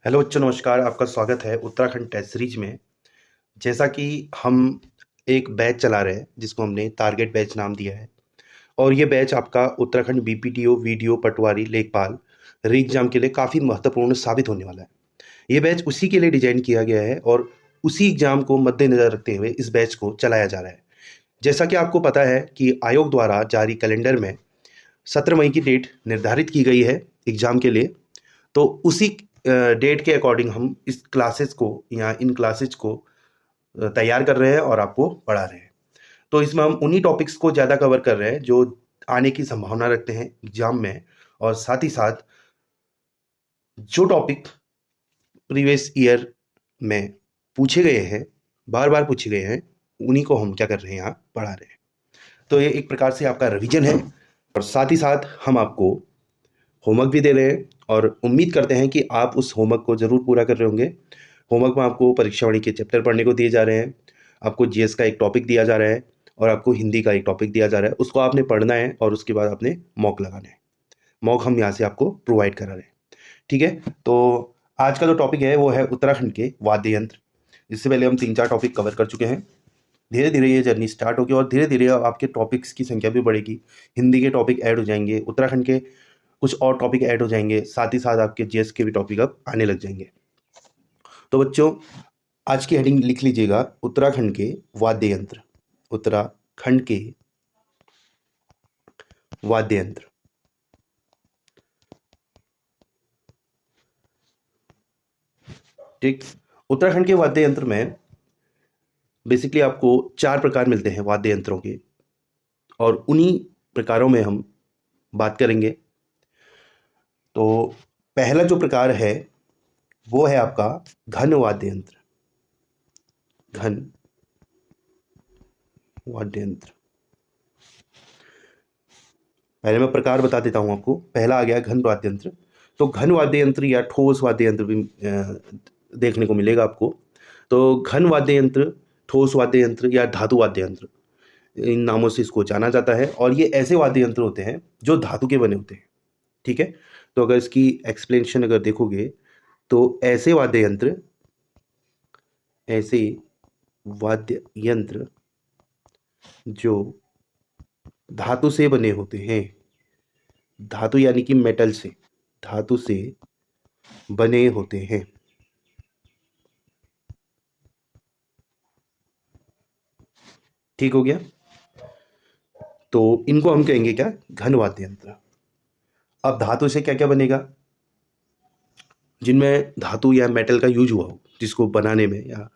Hello बच्चों, नमस्कार। आपका स्वागत है उत्तराखंड टेस्ट सीरीज में। जैसा कि हम एक बैच चला रहे हैं जिसको हमने टारगेट बैच नाम दिया है, और ये बैच आपका उत्तराखंड बीपीटीओ वीडियो पटवारी लेखपाल री एग्जाम के लिए काफ़ी महत्वपूर्ण साबित होने वाला है। ये बैच उसी के लिए डिजाइन किया गया है और उसी एग्जाम को मद्देनजर रखते हुए इस बैच को चलाया जा रहा है। जैसा कि आपको पता है कि आयोग द्वारा जारी कैलेंडर में 17 मई की डेट निर्धारित की गई है एग्जाम के लिए। तो उसी डेट के अकॉर्डिंग हम इस क्लासेस को या इन क्लासेस को तैयार कर रहे हैं और आपको पढ़ा रहे हैं। तो इसमें हम उन्हीं टॉपिक्स को ज़्यादा कवर कर रहे हैं जो आने की संभावना रखते हैं एग्जाम में, और साथ ही साथ जो टॉपिक प्रीवियस ईयर में पूछे गए हैं, बार बार पूछे गए हैं, उन्हीं को हम क्या कर रहे हैं, यहाँ पढ़ा रहे हैं। तो ये एक प्रकार से आपका रिवीजन है, और साथ ही साथ हम आपको होमवर्क भी दे रहे हैं और उम्मीद करते हैं कि आप उस होमवर्क को ज़रूर पूरा कर रहे होंगे। होमवर्क में आपको परीक्षावाणी के चैप्टर पढ़ने को दिए जा रहे हैं, आपको जीएस का एक टॉपिक दिया जा रहा है, और आपको हिंदी का एक टॉपिक दिया जा रहा है। उसको आपने पढ़ना है और उसके बाद आपने मॉक लगाना है। मॉक हम यहाँ से आपको प्रोवाइड करा रहे हैं, ठीक है। तो आज का जो टॉपिक है वो है उत्तराखंड के वाद्य यंत्र। इससे पहले हम 3-4 टॉपिक कवर कर चुके हैं। धीरे धीरे ये जर्नी स्टार्ट होगी और धीरे धीरे आपके टॉपिक्स की संख्या भी बढ़ेगी। हिंदी के टॉपिक ऐड हो जाएंगे, उत्तराखंड के कुछ और टॉपिक ऐड हो जाएंगे, साथ ही साथ आपके जीएस के भी टॉपिक अब आने लग जाएंगे। तो बच्चों, आज की हेडिंग लिख लीजिएगा, उत्तराखंड के वाद्य यंत्र। उत्तराखंड के वाद्य यंत्र। ठीक। उत्तराखंड के वाद्य यंत्र में बेसिकली आपको 4 प्रकार मिलते हैं वाद्य यंत्रों के, और उन्हीं प्रकारों में हम बात करेंगे। तो पहला जो प्रकार है वो है आपका घन वाद्य यंत्र। घन वाद्य यंत्र। पहले मैं प्रकार बता देता हूं आपको। पहला आ गया घन वाद्य यंत्र। तो घन वाद्य यंत्र या ठोस वाद्य यंत्र भी देखने को मिलेगा आपको। तो घन वाद्य यंत्र, ठोस वाद्य यंत्र या धातु वाद्य यंत्र, इन नामों से इसको जाना जाता है। और ये ऐसे वाद्य यंत्र होते हैं जो धातु के बने होते हैं, ठीक है। तो अगर इसकी एक्सप्लेनेशन अगर देखोगे तो ऐसे वाद्य यंत्र जो धातु से बने होते हैं, धातु यानी कि मेटल से, धातु से बने होते हैं, ठीक हो गया। तो इनको हम कहेंगे क्या, घन वाद्य यंत्र। अब धातु से क्या क्या बनेगा, जिनमें धातु या मेटल का यूज हुआ हो जिसको बनाने में, या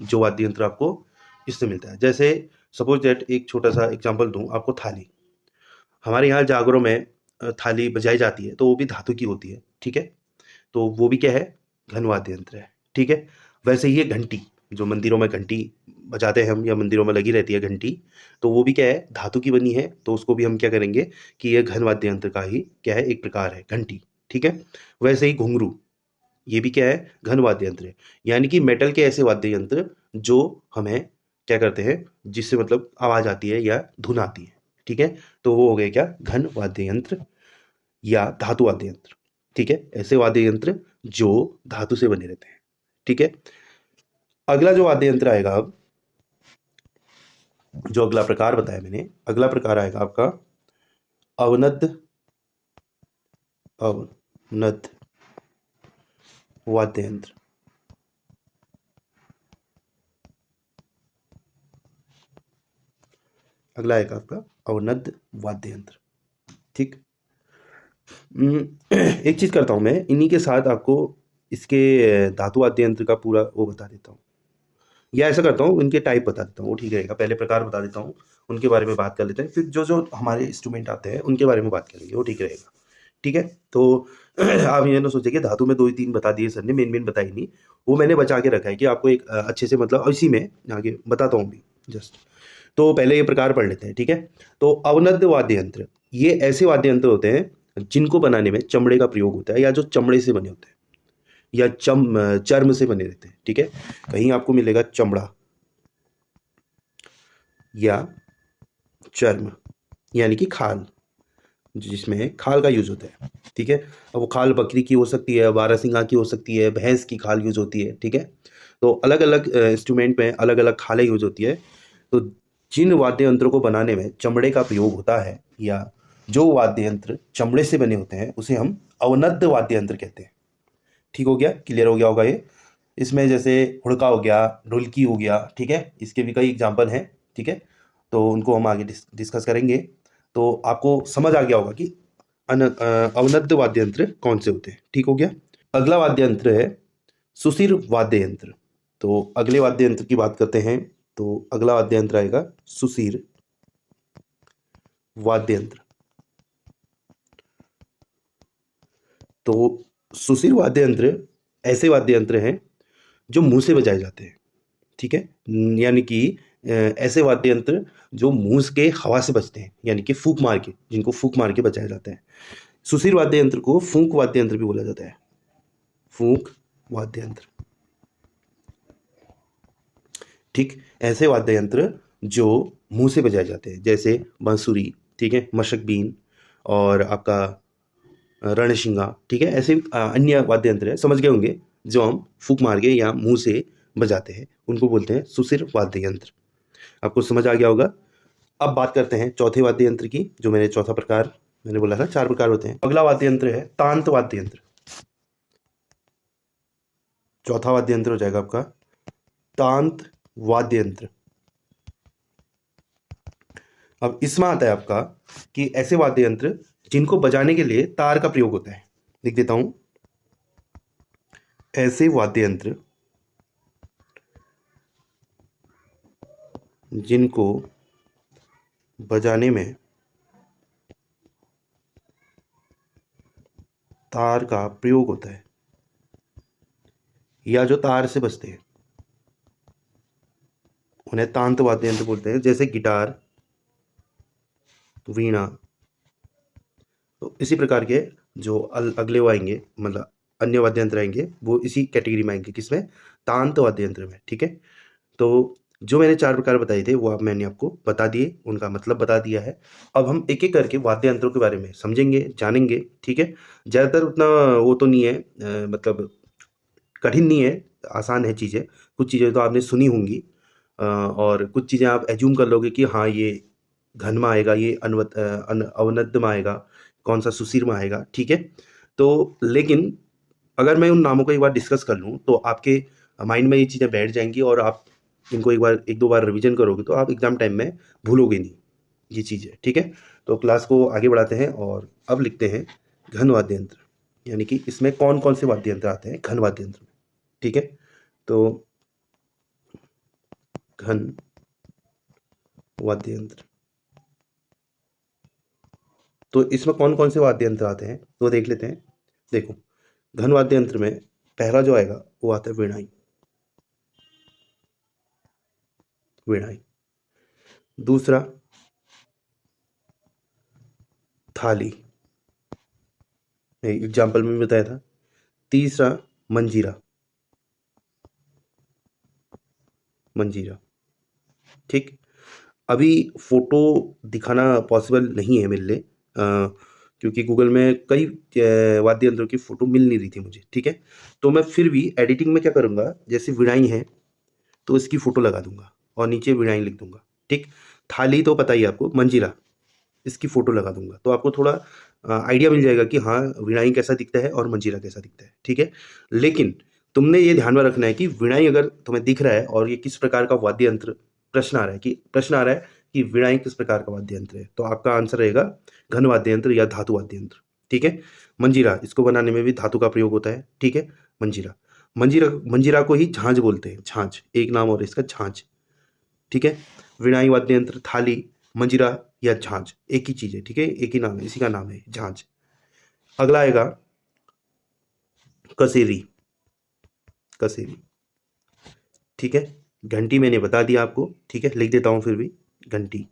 जो वाद्य यंत्र आपको इससे मिलता है। जैसे सपोज दैट, एक छोटा सा एग्जांपल दूं आपको, थाली। हमारे यहाँ जागरों में थाली बजाई जाती है तो वो भी धातु की होती है, ठीक है। तो वो भी क्या है, घन वाद्य यंत्र है, ठीक है। वैसे ही ये घंटी, जो मंदिरों में घंटी बजाते हैं हम, या मंदिरों में लगी रहती है घंटी, तो वो भी क्या है, धातु की बनी है। तो उसको भी हम क्या करेंगे कि ये घन वाद्य यंत्र का ही क्या है, एक प्रकार है, घंटी, ठीक है। वैसे ही घुंघरू, ये भी क्या है, घन वाद्य यंत्र है। यानी कि मेटल के ऐसे वाद्य यंत्र जो हमें क्या करते हैं, जिससे मतलब आवाज आती है या धुन आती है, ठीक है। तो वो हो गए क्या, घन वाद्य यंत्र या धातु वाद्य यंत्र, ठीक है। ऐसे वाद्य यंत्र जो धातु से बने रहते हैं, ठीक है। अगला जो वाद्य यंत्र आएगा, अब जो अगला प्रकार बताया मैंने, अगला प्रकार आएगा आपका अवनद अवनद वाद्य यंत्र। अगला आएगा आपका अवनद वाद्य यंत्र, ठीक। एक चीज करता हूं मैं, इन्हीं के साथ आपको इसके धातु वाद्य यंत्र का पूरा वो बता देता हूँ, या ऐसा करता हूँ इनके टाइप बता देता हूँ, वो ठीक रहेगा। पहले प्रकार बता देता हूँ, उनके बारे में बात कर लेते हैं, फिर जो जो हमारे इंस्ट्रूमेंट आते हैं उनके बारे में बात करेंगे, वो ठीक रहेगा, ठीक है। तो आप ये ना सोचे कि धातु में 2 ही 3 बता दिए सर ने, मेन मेन बताई नहीं। वो मैंने बचा के रखा है कि आपको एक अच्छे से, मतलब इसी में आगे बताता हूँ भी जस्ट। तो पहले ये प्रकार पढ़ लेते हैं, ठीक है। तो अवनद वाद्य यंत्र, ये ऐसे वाद्य यंत्र होते हैं जिनको बनाने में चमड़े का प्रयोग होता है, या जो चमड़े से बने होते हैं, या चर्म से बने रहते हैं, ठीक है। कहीं आपको मिलेगा चमड़ा या चर्म, यानी कि खाल, जिसमें खाल का यूज़ होता है, ठीक है। अब वो खाल बकरी की हो सकती है, बारहसिंगा की हो सकती है, भैंस की खाल यूज़ होती है, ठीक है। तो अलग अलग इंस्ट्रूमेंट में अलग अलग खालें यूज़ होती है। तो जिन वाद्य यंत्रों को बनाने में चमड़े का प्रयोग होता है, या जो वाद्य यंत्र चमड़े से बने होते हैं, उसे हम अवनद्य वाद्य यंत्र कहते हैं। ठीक हो गया, क्लियर हो गया होगा ये। इसमें जैसे हुड़का हो गया, ढोलकी हो गया, ठीक है, इसके भी कई एग्जाम्पल हैं, ठीक है। तो उनको हम आगे डिस्कस करेंगे। तो आपको समझ आ गया होगा कि अवनद्य वाद्य यंत्र कौन से होते हैं। ठीक हो गया। अगला वाद्य यंत्र है सुशिर वाद्य यंत्र। तो अगले वाद्य यंत्र की बात करते हैं। तो अगला वाद्य यंत्र आएगा सुशिर वाद्य यंत्र। तो सुशिर वाद्य यंत्र ऐसे वाद्य यंत्र हैं जो मुंह से बजाए जाते हैं, ठीक है। यानी कि ऐसे वाद्य यंत्र जो मुंह के हवा से बजते हैं, यानी कि फूंक मार के, जिनको फूंक मार के बजाया जाता है। सुशिर वाद्य यंत्र को फूंक वाद्य यंत्र भी बोला जाता है। फूंक वाद्य यंत्र, ठीक। ऐसे वाद्य यंत्र जो मुंह से बजाए जाते हैं, जैसे बांसुरी, ठीक है, मशक बीन, और आपका रणशिंगा, ठीक है। ऐसे अन्य वाद्य यंत्र है, समझ गए होंगे, जो हम फूंक मार के या मुंह से बजाते हैं, उनको बोलते हैं सुशिर वाद्य यंत्र। आपको समझ आ गया होगा। अब बात करते हैं चौथे वाद्य यंत्र की, जो मैंने चौथा प्रकार मैंने बोला था, 4 प्रकार होते हैं। अगला वाद्य यंत्र है तांत वाद्य यंत्र। चौथा वाद्य यंत्र हो जाएगा आपका तांत वाद्य यंत्र। अब इसमें आता है आपका कि ऐसे वाद्य यंत्र जिनको बजाने के लिए तार का प्रयोग होता है। लिख देता हूं, ऐसे वाद्य यंत्र जिनको बजाने में तार का प्रयोग होता है, या जो तार से बजते हैं, उन्हें तांत वाद्य यंत्र बोलते हैं। जैसे गिटार, वीणा। तो इसी प्रकार के जो अगले वो आएंगे, मतलब अन्य वाद्य यंत्र आएंगे, वो इसी कैटेगरी में आएंगे, किसमें, तांत वाद्य यंत्र में, ठीक है। तो जो मैंने 4 प्रकार बताए थे, वो अब मैंने आपको बता दिए, उनका मतलब बता दिया है। अब हम एक एक करके वाद्य यंत्रों के बारे में समझेंगे, जानेंगे, ठीक है। ज़्यादातर उतना वो तो नहीं है, मतलब कठिन नहीं है, आसान है चीज़ें। कुछ चीज़ें तो आपने सुनी होंगी, और कुछ चीज़ें आप एज्यूम कर लोगे कि हाँ, ये घन में आएगा, ये अवनद्य में आएगा, कौन सा सुसीर में आएगा, ठीक है। तो लेकिन अगर मैं उन नामों को एक बार डिस्कस कर लूँ, तो आपके माइंड में ये चीज़ें बैठ जाएंगी, और आप इनको एक बार, एक दो बार रिवीजन करोगे, तो आप एग्जाम टाइम में भूलोगे नहीं ये चीज़ें, ठीक है। तो क्लास को आगे बढ़ाते हैं, और अब लिखते हैं घन वाद्य यंत्र, यानी कि इसमें कौन कौन से वाद्य यंत्र आते हैं घन वाद्य यंत्र में, ठीक है। तो घन वाद्य यंत्र, तो इसमें कौन कौन से वाद्य यंत्र आते हैं तो देख लेते हैं। देखो, घन वाद्य यंत्र में पहला जो आएगा वो आता है वीणाई। वीणाई। दूसरा थाली, एग्जाम्पल में भी बताया था। तीसरा मंजीरा। मंजीरा, ठीक। अभी फोटो दिखाना पॉसिबल नहीं है मेरे लिए, क्योंकि गूगल में कई वाद्य यंत्रों की फ़ोटो मिल नहीं रही थी मुझे, ठीक है। तो मैं फिर भी एडिटिंग में क्या करूँगा, जैसे वीणाई है तो इसकी फ़ोटो लगा दूंगा, और नीचे वीणाई लिख दूंगा, ठीक। थाली तो पता ही है आपको, मंजीरा, इसकी फ़ोटो लगा दूंगा, तो आपको थोड़ा आइडिया मिल जाएगा कि हाँ, वीणाई कैसा दिखता है और मंजीरा कैसा दिखता है, ठीक है। लेकिन तुमने ये ध्यान में रखना है कि वीणाई अगर तुम्हें दिख रहा है और ये किस प्रकार का वाद्य यंत्र, प्रश्न आ रहा है कि वीणाई किस प्रकार का वाद्य यंत्र है, तो आपका आंसर रहेगा घन वाद्य यंत्र या धातु वाद्य यंत्र, ठीक है। मंजीरा, इसको बनाने में भी धातु का प्रयोग होता है, ठीक है। मंजीरा, मंजीरा मंजीरा को ही झांझ बोलते हैं, झांझ एक नाम और इसका झांझ, ठीक है। वीणाई वाद्य यंत्र, थाली, मंजीरा या झांझ एक ही चीज है, ठीक है, एक ही नाम है, इसी का नाम है झांझ। अगला आएगा कसेरी। कसेरी, ठीक है। घंटी मैंने बता दिया आपको, ठीक है, लिख देता हूं फिर भी, घंटी,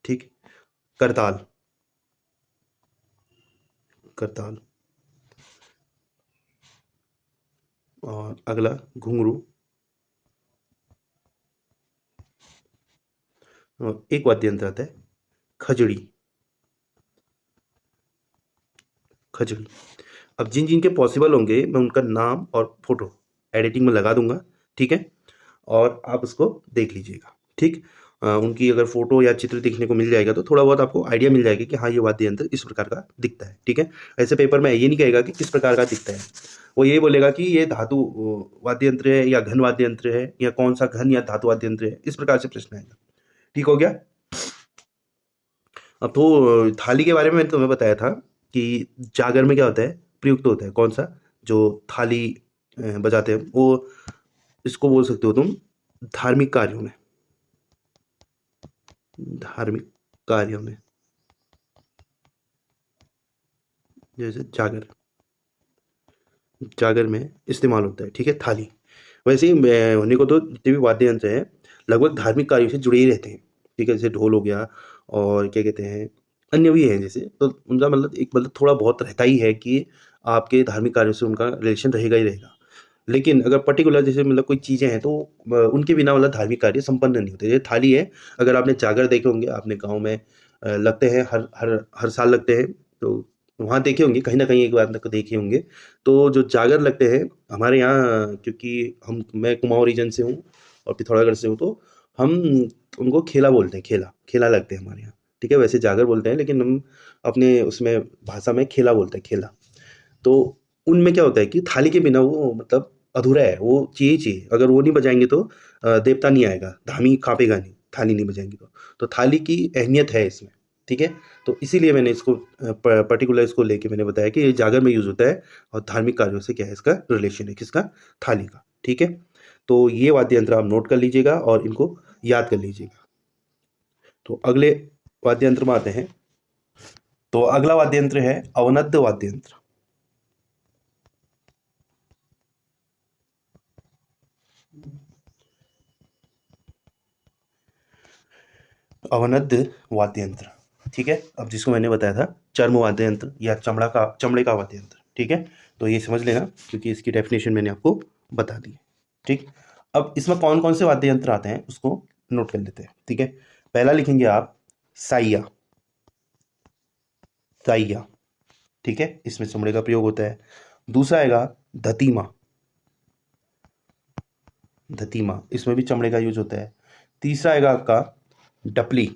ठीक। करताल। करताल। और अगला घुंघरू। और एक वाद्य यंत्र आता है खजड़ी। खजड़ी। अब जिन जिन के पॉसिबल होंगे मैं उनका नाम और फोटो एडिटिंग में लगा दूंगा, ठीक है, और आप उसको देख लीजिएगा, ठीक। उनकी अगर फोटो या चित्र देखने को मिल जाएगा तो थोड़ा बहुत आपको आइडिया मिल जाएगा कि हाँ ये वाद्य यंत्र इस प्रकार का दिखता है, ठीक है। ऐसे पेपर में ये नहीं कहेगा कि किस प्रकार का दिखता है, वो ये बोलेगा कि ये धातु वाद्य यंत्र है या घन वाद्य यंत्र है या कौन सा घन या धातु वाद्य यंत्र है, इस प्रकार से प्रश्न आएगा, ठीक हो गया। अब तो थाली के बारे में मैंने तुम्हें बताया था कि जागर में क्या होता है, प्रयुक्त होता है कौन सा, जो थाली बजाते हैं वो, इसको बोल सकते हो तुम धार्मिक कार्यों में, धार्मिक कार्यों में, जैसे जागर, जागर में इस्तेमाल होता है, ठीक है, थाली। वैसे ही होने को तो जितने भी वाद्य यंत्र हैं लगभग धार्मिक कार्यों से जुड़े ही रहते हैं, ठीक है, जैसे ढोल हो गया और क्या कहते हैं अन्य भी हैं जैसे, तो उनका मतलब एक मतलब थोड़ा बहुत रहता ही है कि आपके धार्मिक कार्यों से उनका रिलेशन रहेगा ही रहेगा। लेकिन अगर पर्टिकुलर जैसे मतलब कोई चीज़ें हैं तो उनके बिना मतलब धार्मिक कार्य संपन्न नहीं होते। जैसे थाली है, अगर आपने जागर देखे होंगे आपने गाँव में लगते हैं, हर हर हर साल लगते हैं, तो वहाँ देखे होंगे कहीं ना कहीं एक बार तक देखे होंगे। तो जो जागर लगते हैं हमारे यहाँ, क्योंकि मैं कुमाऊँ रीजन से हूँ और पिथौरागढ़ से हूँ, तो हम उनको खेला बोलते हैं, खेला खेला लगते हैं हमारे यहाँ, ठीक है। वैसे जागर बोलते हैं लेकिन हम अपने उसमें भाषा में खेला बोलते हैं, खेला। तो उनमें क्या होता है कि थाली के बिना वो मतलब अधूरा है, वो चाहिए ही चाहिए, अगर वो नहीं बजाएंगे तो देवता नहीं आएगा, धामी कांपेगा नहीं, थाली नहीं बजाएंगे तो थाली की अहमियत है इसमें, ठीक है। तो इसीलिए मैंने इसको पर्टिकुलर इसको लेके मैंने बताया कि ये जागर में यूज़ होता है और धार्मिक कार्यों से क्या है इसका रिलेशन है, किसका, थाली का, ठीक है। तो ये वाद्य यंत्र आप नोट कर लीजिएगा और इनको याद कर लीजिएगा। तो अगले वाद्य यंत्र में आते हैं। तो अगला वाद्य यंत्र है अवनद्य वाद्य यंत्र। अवनद्य वाद्य यंत्र, ठीक है। अब जिसको मैंने बताया था चर्म वाद्य यंत्र या चमड़े का वाद्य यंत्र, ठीक है। तो ये समझ लेना क्योंकि इसकी डेफिनेशन मैंने आपको बता दी है, ठीक। अब इसमें कौन कौन से वाद्य यंत्र आते हैं उसको नोट कर लेते हैं, ठीक है। पहला लिखेंगे आप साइया, साइया, ठीक है, इसमें चमड़े का प्रयोग होता है। दूसरा आएगा धतीमा, धतीमा, इसमें भी चमड़े का यूज होता है। तीसरा आएगा आपका डपली,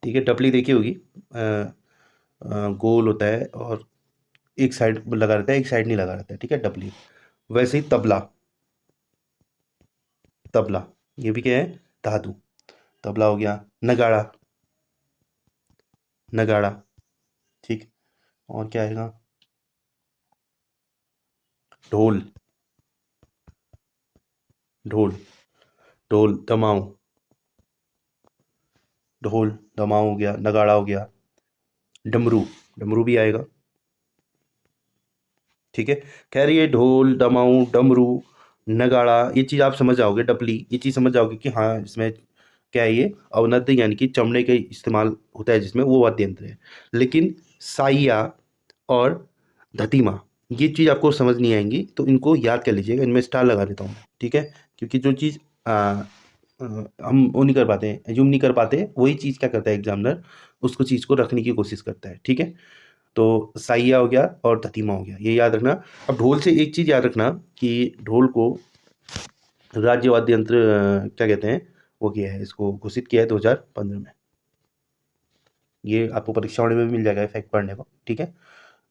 ठीक है, डपली देखी होगी, गोल होता है और एक साइड लगा रहता है, एक साइड नहीं लगा रहता है, ठीक है, डपली। वैसे ही तबला, तबला ये भी क्या है, धातु, तबला हो गया। नगाड़ा, नगाड़ा, ठीक। और क्या आएगा, ढोल, ढोल, ढोल दमाऊ, ढोल दमाऊ हो गया, नगाड़ा हो गया। डमरू, डमरू भी आएगा, ठीक है। खैर ये ढोल दमाऊ डमरू नगाड़ा ये चीज़ आप समझ जाओगे, डपली ये चीज़ समझ जाओगे कि हाँ इसमें क्या है, ये अवनद्य यानी कि चमड़े का इस्तेमाल होता है जिसमें, वो वाद्य यंत्र है। लेकिन साइया और धतीमा ये चीज़ आपको समझ नहीं आएंगी, तो इनको याद कर लीजिएगा, इनमें स्टार लगा देता हूँ, ठीक है। क्योंकि जो चीज़ हम वो नहीं कर पाते, एज्यूम नहीं कर पाते, वही चीज़ क्या करता है एग्जामिनर, उसको चीज़ को रखने की कोशिश करता है, ठीक है। तो साइया हो गया और धतीमा हो गया, ये याद रखना। अब ढोल से एक चीज़ याद रखना कि ढोल को राज्य वाद्य यंत्र क्या कहते हैं, वो किया है, इसको घोषित किया है 2015 में। ये आपको परीक्षाओं में भी मिल जाएगा फैक्ट पढ़ने को, ठीक है।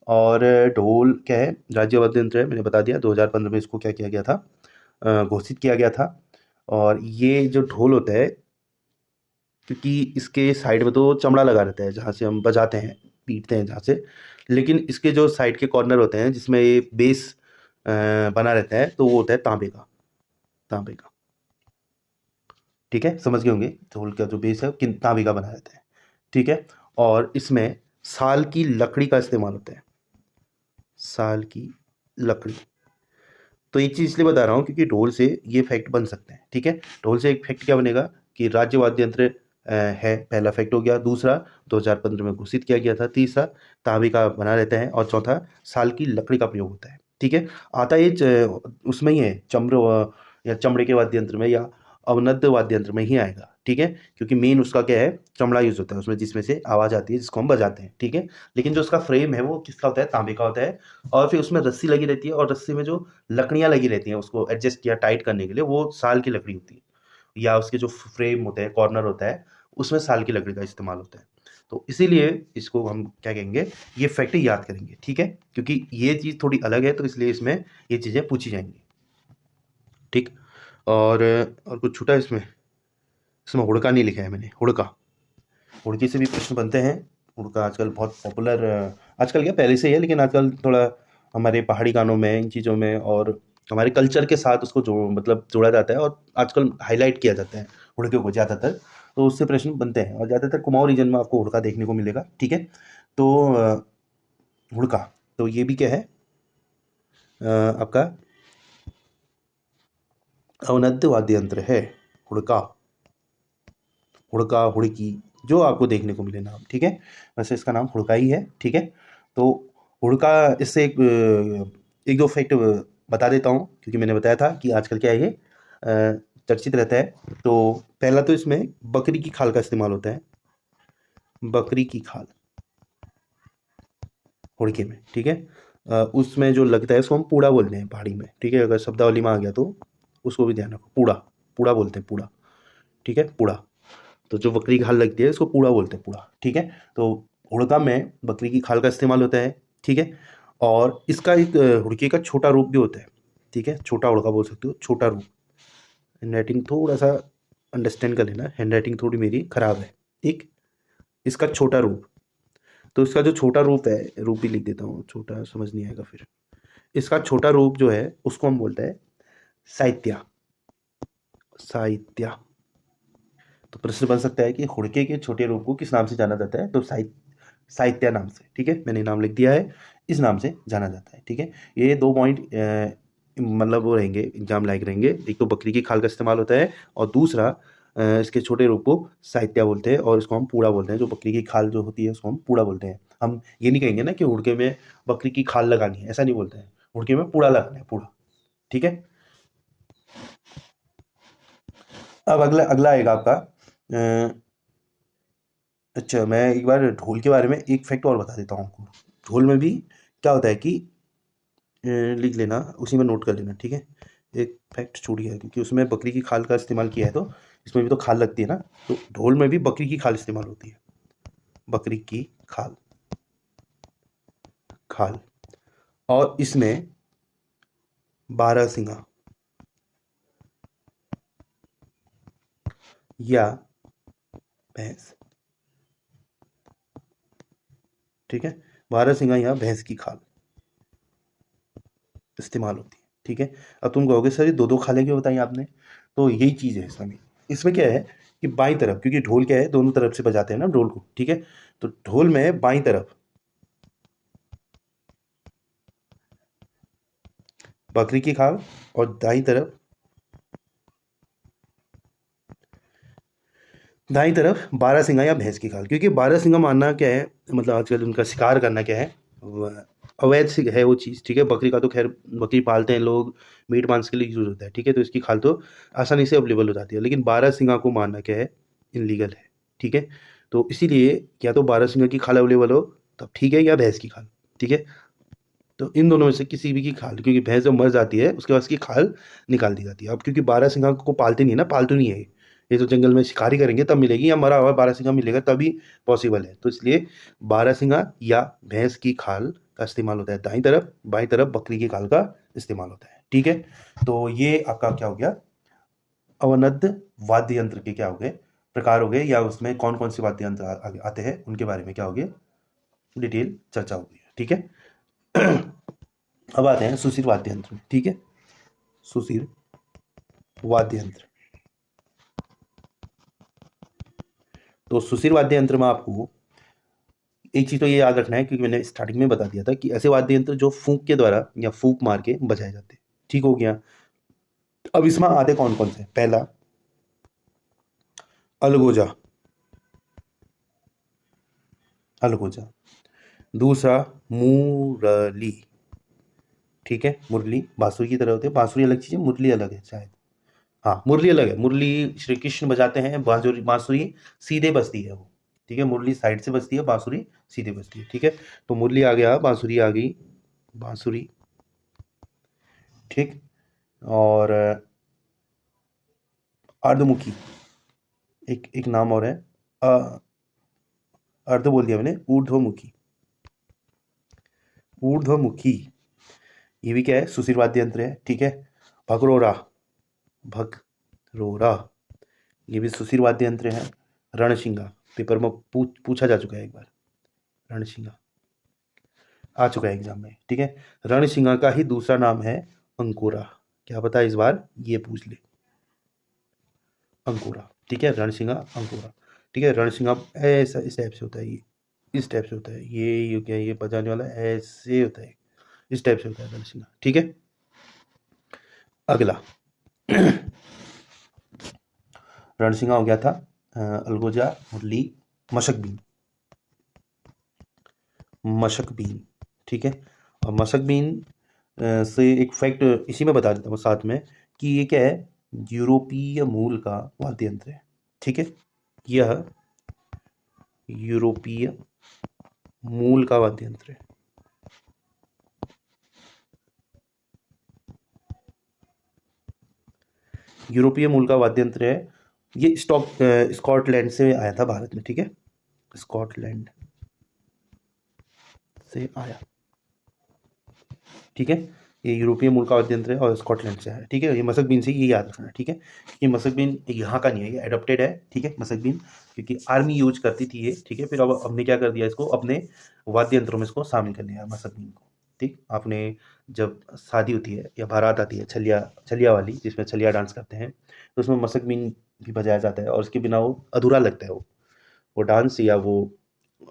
और ढोल क्या है, राज्य वाद्य यंत्र है, मैंने बता दिया 2015 में इसको क्या किया गया था, घोषित किया गया था। और ये जो ढोल होता है, क्योंकि इसके साइड में तो चमड़ा लगा रहता है जहाँ से हम बजाते हैं, पीटते हैं जहाँ से, लेकिन इसके जो साइड के कॉर्नर होते हैं जिसमें ये बेस बना रहता है, तो वो होता है तांबे का, तांबे का, ठीक है, समझ गए होंगे। ढोल का जो बेस है वो तांबे का बना रहता है, ठीक है। और इसमें साल की लकड़ी का इस्तेमाल होता है, साल की लकड़ी। तो एक चीज़ इसलिए बता रहा हूँ क्योंकि ढोल से ये फैक्ट बन सकते हैं, ठीक है। ढोल से एक फैक्ट क्या बनेगा कि राज्य वाद्य यंत्र है, पहला फैक्ट हो गया। दूसरा 2015 में घोषित किया गया था। तीसरा तांबे का बना रहता है और चौथा साल की लकड़ी का प्रयोग होता है, ठीक है। आता ये उसमें ही है, चमड़े या चमड़े के वाद्य यंत्र में या अवनद्य वाद्य यंत्र में ही आएगा, ठीक है, क्योंकि मेन उसका क्या है, चमड़ा यूज होता है उसमें, जिसमें से आवाज़ आती है, जिसको हम बजाते हैं, ठीक है। लेकिन जो उसका फ्रेम है वो किसका होता है, तांबे का होता है। और फिर उसमें रस्सी लगी रहती है, और रस्सी में जो लकड़ियाँ लगी रहती हैं उसको एडजस्ट या टाइट करने के लिए, वो साल की लकड़ी होती है, या उसके जो फ्रेम होते हैं, कॉर्नर होता है, उसमें साल की लकड़ी का इस्तेमाल होता है। तो इसीलिए इसको हम क्या कहेंगे, ये फैक्ट याद करेंगे, ठीक है, क्योंकि ये चीज़ थोड़ी अलग है, तो इसलिए इसमें ये चीज़ें पूछी जाएंगी, ठीक। और कुछ छूटा है इसमें, इसमें हुड़का नहीं लिखा है मैंने, हुड़का, हुड़की से भी प्रश्न बनते हैं। हुड़का आजकल बहुत पॉपुलर, आजकल क्या पहले से ही है, लेकिन आजकल थोड़ा हमारे पहाड़ी गानों में, इन चीज़ों में, और हमारे कल्चर के साथ उसको मतलब जोड़ा जाता है, और आजकल हाईलाइट किया जाता है हुड़के को ज़्यादातर। तो उससे प्रश्न बनते हैं, और ज़्यादातर कुमाऊँ रीजन में आपको हुड़का देखने को मिलेगा, ठीक है। तो हुड़का, तो ये भी क्या है, आपका अवनद्य वाद्य यंत्र है, हुड़का, हुड़का, हुड़की, जो आपको देखने को मिले नाम, ठीक है। वैसे इसका नाम हुड़का ही है, ठीक है। तो हुड़का, इससे एक दो फैक्ट बता देता हूँ, क्योंकि मैंने बताया था कि आजकल क्या है ये चर्चित रहता है। तो पहला तो इसमें बकरी की खाल का इस्तेमाल होता है, बकरी की खाल हुड़के में, ठीक है। उसमें जो लगता है उसको हम पूड़ा बोलते हैं पहाड़ी में, ठीक है। अगर शब्दावली में आ गया तो उसको भी ध्यान रखो, पूड़ा, पूड़ा बोलते हैं, पूड़ा, ठीक है, पूड़ा। तो जो बकरी की खाल लगती है उसको पूड़ा बोलते हैं, पूड़ा, ठीक है। तो हुड़का में बकरी की खाल का इस्तेमाल होता है, ठीक है। और इसका एक हुड़के का छोटा रूप भी होता है, ठीक है, छोटा हुड़का बोल सकते हो, छोटा रूप। हैंड राइटिंग थोड़ा सा अंडरस्टैंड कर लेना, हैंड राइटिंग थोड़ी मेरी खराब है, ठीक। इसका छोटा रूप, तो इसका जो छोटा रूप है, रूप ही लिख देता हूँ, छोटा समझ नहीं आएगा फिर। इसका छोटा रूप जो है उसको हम बोलते हैं साहित्या, साहित्या। तो प्रश्न बन सकता है कि हुड़के के छोटे रूप को किस नाम से जाना जाता है, तो साहित्य नाम से, ठीक है, मैंने नाम लिख दिया है, इस नाम से जाना जाता है, ठीक है। ये 2 पॉइंट मतलब वो रहेंगे, एग्जाम लायक रहेंगे। एक तो बकरी की खाल का इस्तेमाल होता है, और दूसरा इसके छोटे रूप को साहित्य बोलते हैं, और इसको हम पूड़ा बोलते हैं। जो बकरी की खाल जो होती है उसको हम पूड़ा बोलते हैं। हम ये नहीं कहेंगे ना कि हुड़के में बकरी की खाल लगानी है, ऐसा नहीं बोलते हैं, हुड़के में पूड़ा लगाना है, पूड़ा, ठीक है। अब अगला अगला आएगा आपका अच्छा, मैं एक बार ढोल के बारे में एक फैक्ट और बता देता हूँ आपको। ढोल में भी क्या होता है कि लिख लेना, उसी में नोट कर लेना, ठीक है। एक फैक्ट छूट गया, क्योंकि उसमें बकरी की खाल का इस्तेमाल किया है, तो इसमें भी तो खाल लगती है ना। तो ढोल में भी बकरी की खाल इस्तेमाल होती है, बकरी की खाल, खाल। और इसमें बारहसिंगा या भैंस, ठीक है, बारहसिंगा या भैंस की खाल इस्तेमाल होती है, ठीक है। अब तुम कहोगे सर ये दो दो खाले क्यों बताई आपने, तो यही चीज़ है इसमें। इसमें क्या है कि बाईं तरफ, क्योंकि ढोल क्या है, दोनों तरफ से बजाते हैं ना ढोल को, ठीक है। तो ढोल में बाईं तरफ बकरी की खाल, और दाईं तरफ बारहसिंगा या भैंस की खाल। क्योंकि बारहसिंगा मानना क्या है, मतलब आजकल उनका शिकार करना क्या है, अवैध सी है वो चीज़, ठीक है। बकरी का तो खैर बकरी पालते हैं लोग, मीट मांस के लिए यूज़ होता है, ठीक है, तो इसकी खाल तो आसानी से अवेलेबल हो जाती है। लेकिन बारहसिंगा को मारना क्या है, इनलीगल है, ठीक है। तो इसीलिए या तो बारहसिंगा की खाल अवेलेबल हो तब ठीक है, या भैंस की खाल, ठीक है। तो इन दोनों में से किसी भी की खाल, क्योंकि भैंस जब मर जाती है उसके बाद उसकी खाल निकाल दी जाती है। अब क्योंकि बारहसिंगा को पालते नहीं है ना, पालतू नहीं है ये तो जंगल में शिकारी करेंगे तब मिलेगी, या मरा हुआ बारहसिंगा मिलेगा तभी पॉसिबल है। तो इसलिए बारहसिंगा या भैंस की खाल का इस्तेमाल होता है दाईं तरफ, बाईं तरफ बकरी की खाल का इस्तेमाल होता है, ठीक है। तो ये आपका क्या हो गया, अवनद्य वाद्य यंत्र के क्या हो गए, प्रकार हो गए, या उसमें कौन कौन से वाद्य यंत्र आते हैं उनके बारे में क्या हो गया, डिटेल चर्चा हो गई, ठीक है। अब आते हैं सुशिर वाद्य यंत्र में, ठीक है, सुशिर वाद्य यंत्र। तो सुशिर वाद्य यंत्र में आपको एक चीज तो ये याद रखना है, क्योंकि मैंने स्टार्टिंग में बता दिया था कि ऐसे वाद्य यंत्र जो फूंक के द्वारा या फूंक मार के बजाए जाते हैं, ठीक हो गया। अब इसमें आते कौन कौन से, पहला अलगोजा, अलगोजा। दूसरा मुरली, ठीक है, मुरली बांसुरी की तरह होते हैं, बांसुरी अलग चीज है, मुरली अलग है शायद, हाँ, मुरली अलग है। मुरली श्री कृष्ण बजाते हैं, बांसुरी बांसुरी सीधे बजती है वो। ठीक है, मुरली साइड से बजती है, बांसुरी सीधे बजती है। ठीक है, तो मुरली आ गया, बांसुरी आ गई, बांसुरी। ठीक। और अर्धमुखी, एक एक नाम और है। अ, अर्ध बोल दिया मैंने, ऊर्ध्वमुखी। ऊर्ध्वमुखी, ये भी क्या है, सुशीर वाद्य यंत्र है। ठीक है। भगरोरा, भगरोरा, ये भी सुशीर वाद्य यंत्र है। रणशिंगा, पेपर में पूछा जा चुका है एक बार। रणशिंगा आ चुका है एग्जाम में। ठीक है। रणशिंगा का ही दूसरा नाम है अंकोरा। क्या पता है इस बार ये पूछ ले, अंकोरा। ठीक है, रणशिंगा, अंकोरा। ठीक है, रणशिंगा ऐसा इस टाइप से होता है, ये इस टाइप से होता है, ये क्या है, ये बजाने वाला ऐसे होता है, इस टाइप से होता है रणशिंगा। ठीक है। अगला रणसिंगा हो गया था, अलगोजा, मुरली, मशक बीन, मशक बीन। ठीक है। और मशक बीन से एक फैक्ट इसी में बता देता हूँ साथ में, कि ये क्या है, यूरोपीय मूल का वाद्य यंत्र है। ठीक है, यह यूरोपीय मूल का वाद्य यंत्र है। यूरोपीय मूल का वाद्य यंत्र है। ये स्कॉटलैंड से आया था भारत में। ठीक है, स्कॉटलैंड से आया। ठीक है, ये यूरोपीय मूल का वाद्य यंत्र है और स्कॉटलैंड से है। ठीक है, ये मसक बीन से ये याद रखना है। ठीक है, ये मसक बीन यहाँ का नहीं है, ये एडॉप्टेड है। ठीक है, मसक बीन क्योंकि आर्मी यूज करती थी ये। ठीक है, फिर अब हमने क्या कर दिया, इसको अपने वाद्य यंत्रों में इसको शामिल कर लिया मसक बीन को। ठीक, आपने जब शादी होती है या बारात आती है, छलिया छलिया वाली, जिसमें छलिया डांस करते हैं, तो उसमें मसक बीन भी बजाया जाता है और उसके बिना वो अधूरा लगता है, वो डांस या वो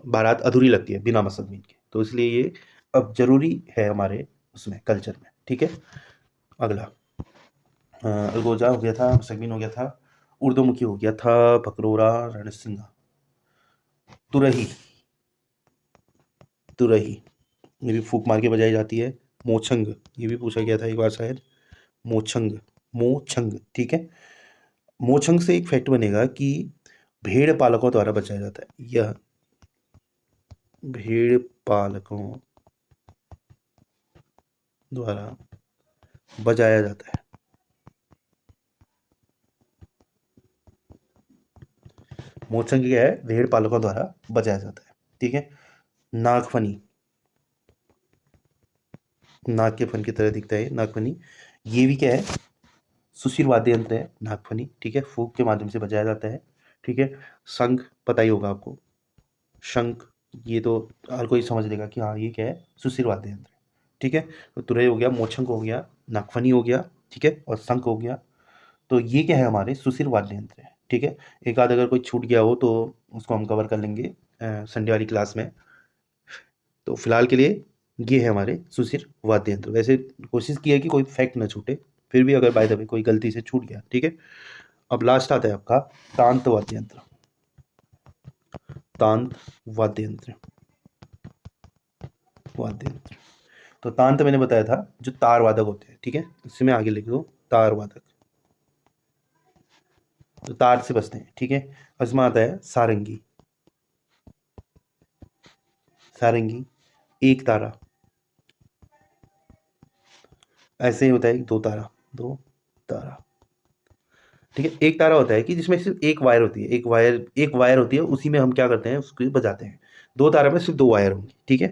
बारात अधूरी लगती है बिना मसक बीन के। तो इसलिए ये अब जरूरी है हमारे उसमें कल्चर में। ठीक है। अगला अलगोजा हो गया था, मसकबीन हो गया था, उर्दूमुखी हो गया था, भकरोरा, रणसिंगा, तुरही, तुरही, ये भी फूक मार के बजाई जाती है। मोछंग, ये भी पूछा गया था एक बार शायद, मोछंग, मोछंग। ठीक है, मोछंग से एक फैक्ट बनेगा कि भेड़ पालकों द्वारा बजाया जाता है, यह भेड़ पालकों द्वारा बजाया जाता है। मोचंगी क्या है, भेड़ पालकों द्वारा बजाया जाता है। ठीक है। नागफनी, नाग के फन की तरह दिखता है नागफनी, ये भी क्या है, सुशील वाद्य यंत्र है नागफनी। ठीक है, फूक के माध्यम से बजाया जाता है। ठीक है। शंख पता ही होगा आपको, शंख, ये तो हर कोई समझ लेगा कि हाँ ये क्या है, सुशील वाद्य यंत्र है। ठीक है, तो तुरई हो गया, मोछंग हो गया, नागफनी हो गया। ठीक है, और शंख हो गया। तो ये क्या है, हमारे सुशील वाद्य यंत्र है। ठीक है, एक आध अगर कोई छूट गया हो तो उसको हम कवर कर लेंगे संडे वाली क्लास में। तो फिलहाल के लिए ये है हमारे सुशिर वाद्य यंत्र। वैसे कोशिश की है कि कोई फैक्ट ना छूटे, फिर भी अगर बाय द वे कोई गलती से छूट गया। ठीक है। अब लास्ट आता है आपका तांत वाद्य यंत्र। तांत वाद्य यंत्र, वाद्य यंत्र। तो तांत मैंने बताया था जो तार वादक होते हैं। ठीक है, इससे मैं आगे लिख दो, तार वादक, तो तार से बजते हैं। ठीक है, और इसमें आता है सारंगी, सारंगी, एक तारा, ऐसे ही होता है दो तारा, दो तारा। ठीक है, एक तारा होता है कि जिसमें सिर्फ एक वायर होती है, एक वायर होती है, उसी में हम क्या करते हैं, उसको बजाते हैं। दो तारा में सिर्फ दो वायर होंगी। ठीक है,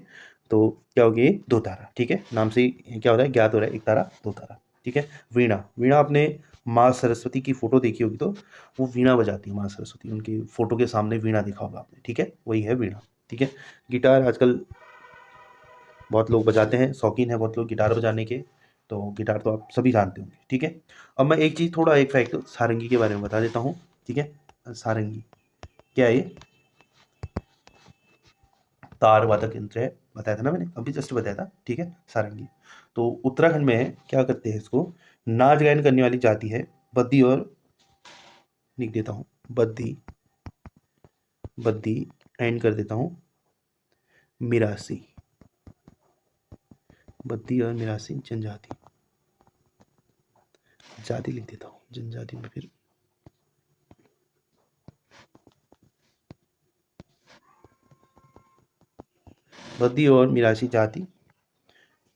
तो क्या होगी, दो तारा। ठीक है, नाम से ही क्या हो रहा है, ज्ञात हो रहा है, एक तारा दो तारा। ठीक है। वीणा, वीणा आपने माँ सरस्वती की फोटो देखी होगी, तो वो वीणा बजाती है माँ सरस्वती, उनकी फोटो के सामने वीणा देखा होगा आपने। ठीक है, वही है वीणा। ठीक है। गिटार आजकल बहुत लोग बजाते हैं, शौकीन है बहुत लोग गिटार बजाने के, तो गिटार तो आप सभी जानते होंगे। ठीक है। अब मैं एक चीज़, थोड़ा एक फैक्ट सारंगी के बारे में बता देता हूँ। ठीक है, सारंगी क्या है, ये तार वादक यंत्र है, बताया था ना मैंने, अभी जस्ट बताया था। ठीक है, सारंगी। तो उत्तराखंड में क्या करते हैं इसको, नाच गायन करने वाली जाति है बद्दी, और लिख देता हूँ बद्दी, बद्दी एंड कर देता हूँ मिरासी, बद्दी और मिरासी जनजाति, जाति लिख देता हूँ, जनजाति में फिर बद्दी और मिरासी जाति।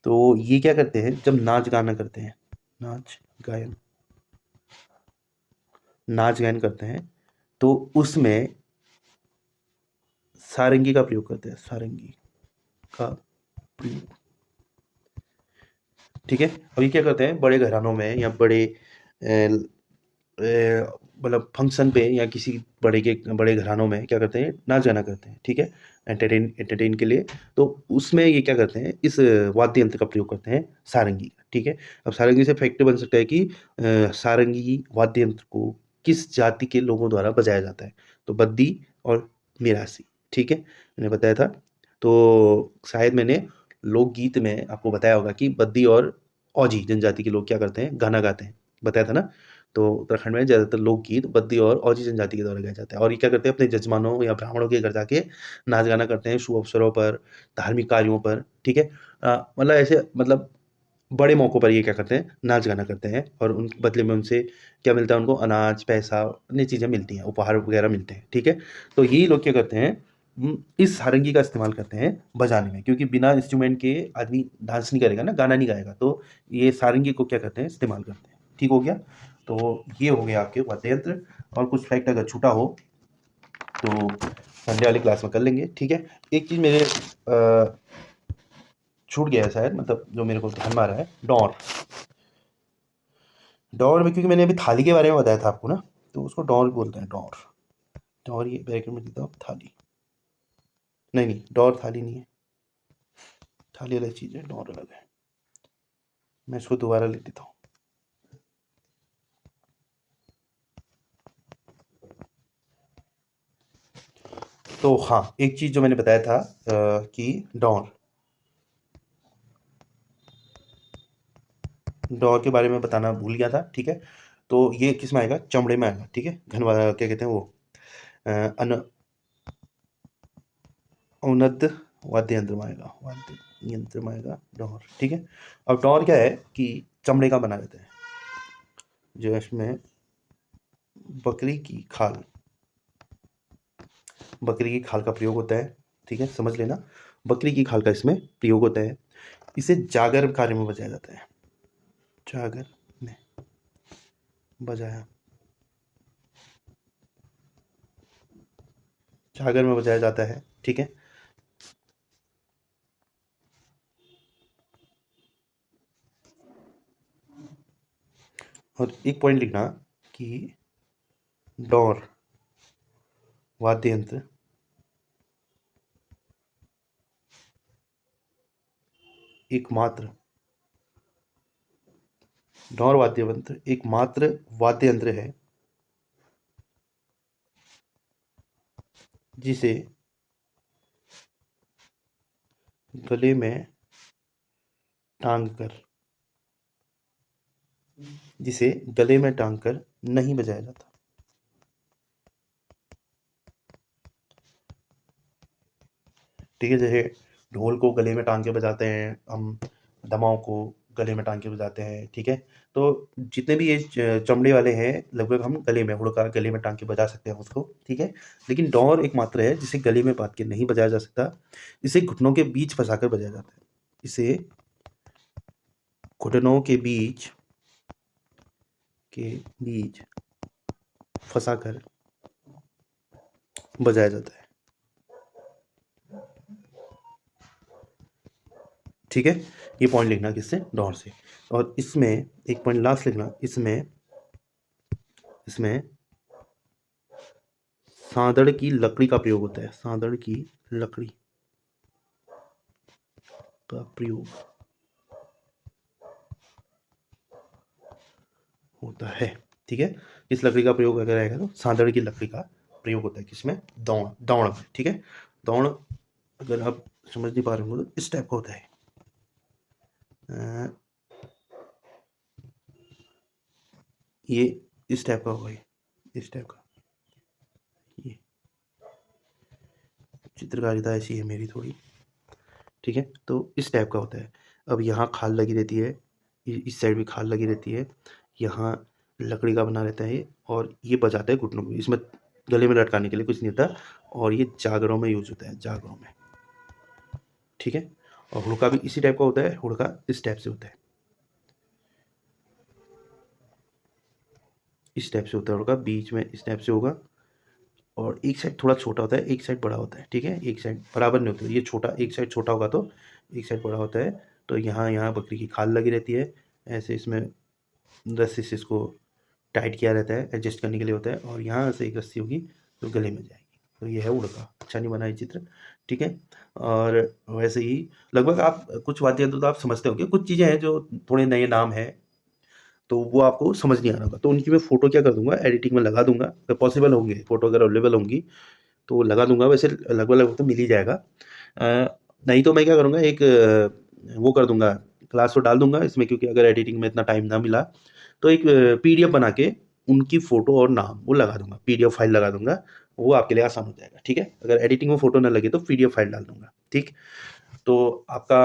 तो ये क्या करते हैं, जब नाच गाना करते हैं, नाच गायन नाच गायन करते हैं, तो उसमें सारंगी का प्रयोग करते हैं, सारंगी का प्रयोग। ठीक है। अब ये क्या करते हैं, बड़े घरानों में या बड़े मतलब फंक्शन पे या किसी बड़े घरानों में क्या करते हैं, नाच गाना करते हैं। ठीक है, एंटरटेन के लिए। तो उसमें ये क्या करते हैं, इस वाद्य यंत्र का प्रयोग करते हैं, सारंगी का। ठीक है। अब सारंगी से फैक्ट बन सकता है कि सारंगी वाद्य यंत्र को किस जाति के लोगों द्वारा बजाया जाता है, तो बद्दी और मिरासी। ठीक है, मैंने बताया था। तो शायद मैंने लोकगीत में आपको बताया होगा कि बद्दी और औजी जनजाति के लोग क्या करते हैं, गाना गाते हैं, बताया था ना। तो उत्तराखंड में ज़्यादातर लोकगीत बद्दी और औजी जनजाति के द्वारा गाया जाता है। और ये क्या करते हैं, अपने जजमानों या ब्राह्मणों के घर जाके नाच गाना करते हैं, शुभ अवसरों पर, धार्मिक कार्यों पर। ठीक है। मतलब ऐसे, मतलब बड़े मौक़ों पर ये क्या करते हैं, नाच गाना करते हैं, और उन बदले में उनसे क्या मिलता है, उनको अनाज, पैसा, अन्य चीज़ें मिलती हैं, उपहार वगैरह मिलते हैं। ठीक है। तो यही लोग क्या करते हैं, इस सारंगी का इस्तेमाल करते हैं बजाने में, क्योंकि बिना इंस्ट्रूमेंट के आदमी डांस नहीं करेगा ना, गाना नहीं गाएगा। तो ये सारंगी को क्या करते हैं, इस्तेमाल करते हैं। ठीक हो गया। तो ये हो गया आपके वाद्य यंत्र। और कुछ फैक्ट अगर छूटा हो तो संडे वाली क्लास में कर लेंगे। ठीक है। एक चीज़ मेरे छूट गया है शायद, मतलब जो मेरे को ध्यान में आ रहा है, डौर। डौर में, क्योंकि मैंने अभी थाली के बारे में बताया था आपको ना, तो उसको डौर बोलते हैं, डौर। डौर, ये ब्रैकेट में देता हूँ, थाली। नहीं नहीं, डौर थाली नहीं है, थाली अलग चीज़ है, डौर अलग है। मैं इसको दोबारा लिख देता हूँ। तो हाँ, एक चीज़ जो मैंने बताया था कि डौर के बारे में बताना भूल गया था। ठीक है। तो ये किस में आएगा, चमड़े में आएगा। ठीक है, घन वाला क्या कहते हैं वो, अन औनद वाद्य यंत्र में आएगा, वाद्य यंत्र में आएगा डौर। ठीक है। अब डौर क्या है कि चमड़े का बना रहता है, जो इसमें बकरी की खाल का प्रयोग होता है। ठीक है, समझ लेना, बकरी की खाल का इसमें प्रयोग होता है। इसे जागर कार्य में बजाया जाता है, जागर में बजाया जागर में बजाया जाता है। ठीक है। और एक पॉइंट लिखना कि डौर वाद्य यंत्र एकमात्र डौर वाद्य यंत्र एकमात्र वाद्य यंत्र है जिसे गले में टांग कर नहीं बजाया जाता। ठीक है, जैसे ढोल को गले में टांग के बजाते हैं हम, दमाओं को गले में टांग के बजाते हैं। ठीक है। तो जितने भी ये चमड़े वाले हैं, लगभग हम गले में, हुड़का गले में टांग के बजा सकते हैं उसको। ठीक है। लेकिन डौर एकमात्र है जिसे गले में बांध के नहीं बजाया जा सकता, इसे घुटनों के बीच फंसाकर बजाया जाता है। इसे घुटनों के बीच फंसाकर बजाया जाता है। ठीक है, ये पॉइंट लिखना किससे, डॉर से। और इसमें एक पॉइंट लास्ट लिखना, इसमें सांदड़ की लकड़ी का प्रयोग होता है, सांदड़ की लकड़ी का प्रयोग होता है। ठीक है, इस लकड़ी का प्रयोग अगर आएगा तो सांदड़ की लकड़ी का प्रयोग होता है, किसमें, दौड़ दौड़ में। ठीक है, दौड़ अगर आप समझ नहीं पा रहे हो तो इस टाइप का होता है। ये इस टाइप का होगा, ये इस टाइप का, ये चित्रकारिता ऐसी है मेरी थोड़ी। ठीक है, तो इस टाइप का होता है। अब यहाँ खाल लगी रहती है, इस साइड भी खाल लगी रहती है, यहाँ लकड़ी का बना रहता है ये, और ये बजाता है घुटनों में, इसमें गले में लटकाने के लिए कुछ नहीं होता, और ये जागरों में यूज होता है, जागरों में। ठीक है। और हुड़का भी इसी टाइप का होता है, हुड़का इस टाइप से होता है, इस टाइप से होता है हुड़का, बीच में इस टाइप से होगा, और एक साइड थोड़ा छोटा होता है, एक साइड बड़ा होता है। ठीक है, एक साइड बराबर नहीं होता, ये छोटा, एक साइड छोटा होगा तो एक साइड बड़ा होता है। तो यहाँ यहाँ बकरी की खाल लगी रहती है, ऐसे इसमें रस्सी से इसको टाइट किया रहता है, एडजस्ट करने के लिए होता है, और यहाँ से एक रस्सी होगी तो गले में जाएगी। तो ये है उड़का। अच्छा नहीं बना ये चित्र। ठीक है। और वैसे ही लगभग आप कुछ वाद्य यंत्र तो आप समझते होंगे, कुछ चीज़ें हैं जो थोड़े नए नाम हैं तो वो आपको समझ नहीं आ रहा होगा, तो उनकी मैं फ़ोटो क्या कर दूंगा, एडिटिंग में लगा दूंगा, अगर पॉसिबल होंगे, फ़ोटो अगर अवेलेबल होंगी तो लगा दूंगा, वैसे लगभग लगभग तो मिल ही जाएगा। नहीं तो मैं क्या करूँगा, एक वो कर दूंगा, क्लास को डाल दूंगा इसमें, क्योंकि अगर एडिटिंग में इतना टाइम ना मिला तो एक पीडीएफ बना के उनकी फ़ोटो और नाम वो लगा दूंगा, पीडीएफ फाइल लगा दूंगा, वो आपके लिए आसान हो जाएगा। ठीक है, अगर एडिटिंग में फ़ोटो ना लगे तो पीडीएफ फाइल डाल दूंगा। ठीक। तो आपका,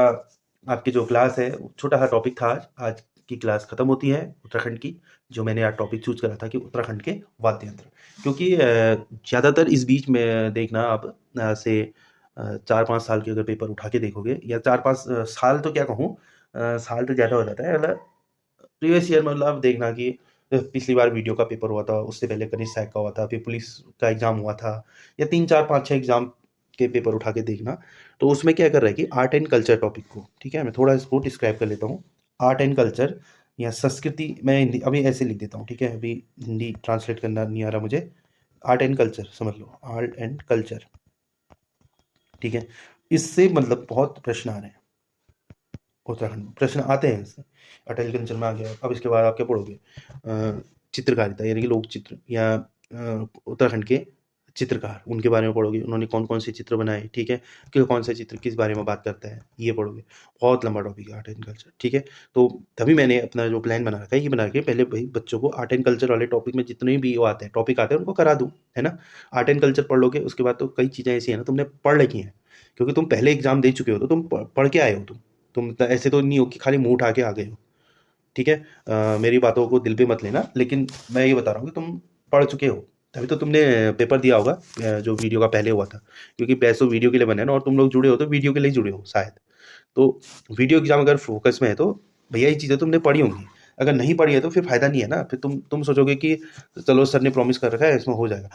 आपकी जो क्लास है, छोटा सा टॉपिक था आज, आज की क्लास खत्म होती है उत्तराखंड की। जो मैंने आज टॉपिक चूज करा था कि उत्तराखंड के वाद्य यंत्र, क्योंकि ज़्यादातर इस बीच में देखना आप, से 4-5 साल के अगर पेपर उठा के देखोगे, या 4-5 साल तो क्या कहूँ, साल तो ज़्यादा हो जाता है, मतलब प्रीवियस ईयर, मतलब आप देखना कि पिछली बार वीडियो का पेपर हुआ था, उससे पहले कनिष्ठ सहायक का हुआ था, फिर पुलिस का एग्ज़ाम हुआ था, या 3-4-5-6 एग्ज़ाम के पेपर उठा के देखना। तो उसमें क्या कर रहा है कि आर्ट एंड कल्चर टॉपिक को, ठीक है, मैं थोड़ा इसको डिस्क्राइब कर लेता हूँ। आर्ट एंड कल्चर या संस्कृति, मैं हिंदी अभी ऐसे लिख देता हूँ, ठीक है, अभी हिंदी ट्रांसलेट करना नहीं आ रहा मुझे। आर्ट एंड कल्चर समझ लो, आर्ट एंड कल्चर। ठीक है, इससे मतलब बहुत प्रश्न आ रहे हैं, उत्तराखंड में प्रश्न आते हैं इससे। अटल कल्चर में आ गया, अब इसके बाद आप क्या पढ़ोगे, चित्रकारिता यानी कि लोक चित्र, या उत्तराखंड के चित्रकार, उनके बारे में पढ़ोगे, उन्होंने कौन कौन से चित्र बनाए। ठीक है, कि कौन सा चित्र किस बारे में बात करता है, ये पढ़ोगे। बहुत लंबा टॉपिक है आर्ट एंड कल्चर। ठीक है, तो तभी मैंने अपना जो प्लान बना रखा है, ये बना के पहले भाई बच्चों को आर्ट एंड कल्चर वाले टॉपिक में जितने भी वो आते हैं, टॉपिक आते हैं, उनको करा दूँ, है ना। आर्ट एंड कल्चर पढ़ लोगे, उसके बाद तो कई चीज़ें ऐसी हैं ना तुमने पढ़ रखी हैं, क्योंकि तुम पहले एग्जाम दे चुके हो, तो तुम पढ़ के आए हो, तुम ऐसे तो नहीं हो कि खाली मुंह उठा के आ गए हो। ठीक है, मेरी बातों को दिल पे मत लेना, लेकिन मैं ये बता रहा हूँ कि तुम पढ़ चुके हो, तभी तो तुमने पेपर दिया होगा, जो वीडियो का पहले हुआ था, क्योंकि बैच तो वीडियो के लिए बने हैं ना, और तुम लोग जुड़े हो तो वीडियो के लिए जुड़े हो शायद। तो वीडियो एग्जाम अगर फोकस में है तो भैया ये चीज़ें तुमने पढ़ी होंगी, अगर नहीं पढ़ी है तो फिर फायदा नहीं है ना, फिर तुम सोचोगे कि चलो सर ने प्रॉमिस कर रखा है इसमें हो जाएगा,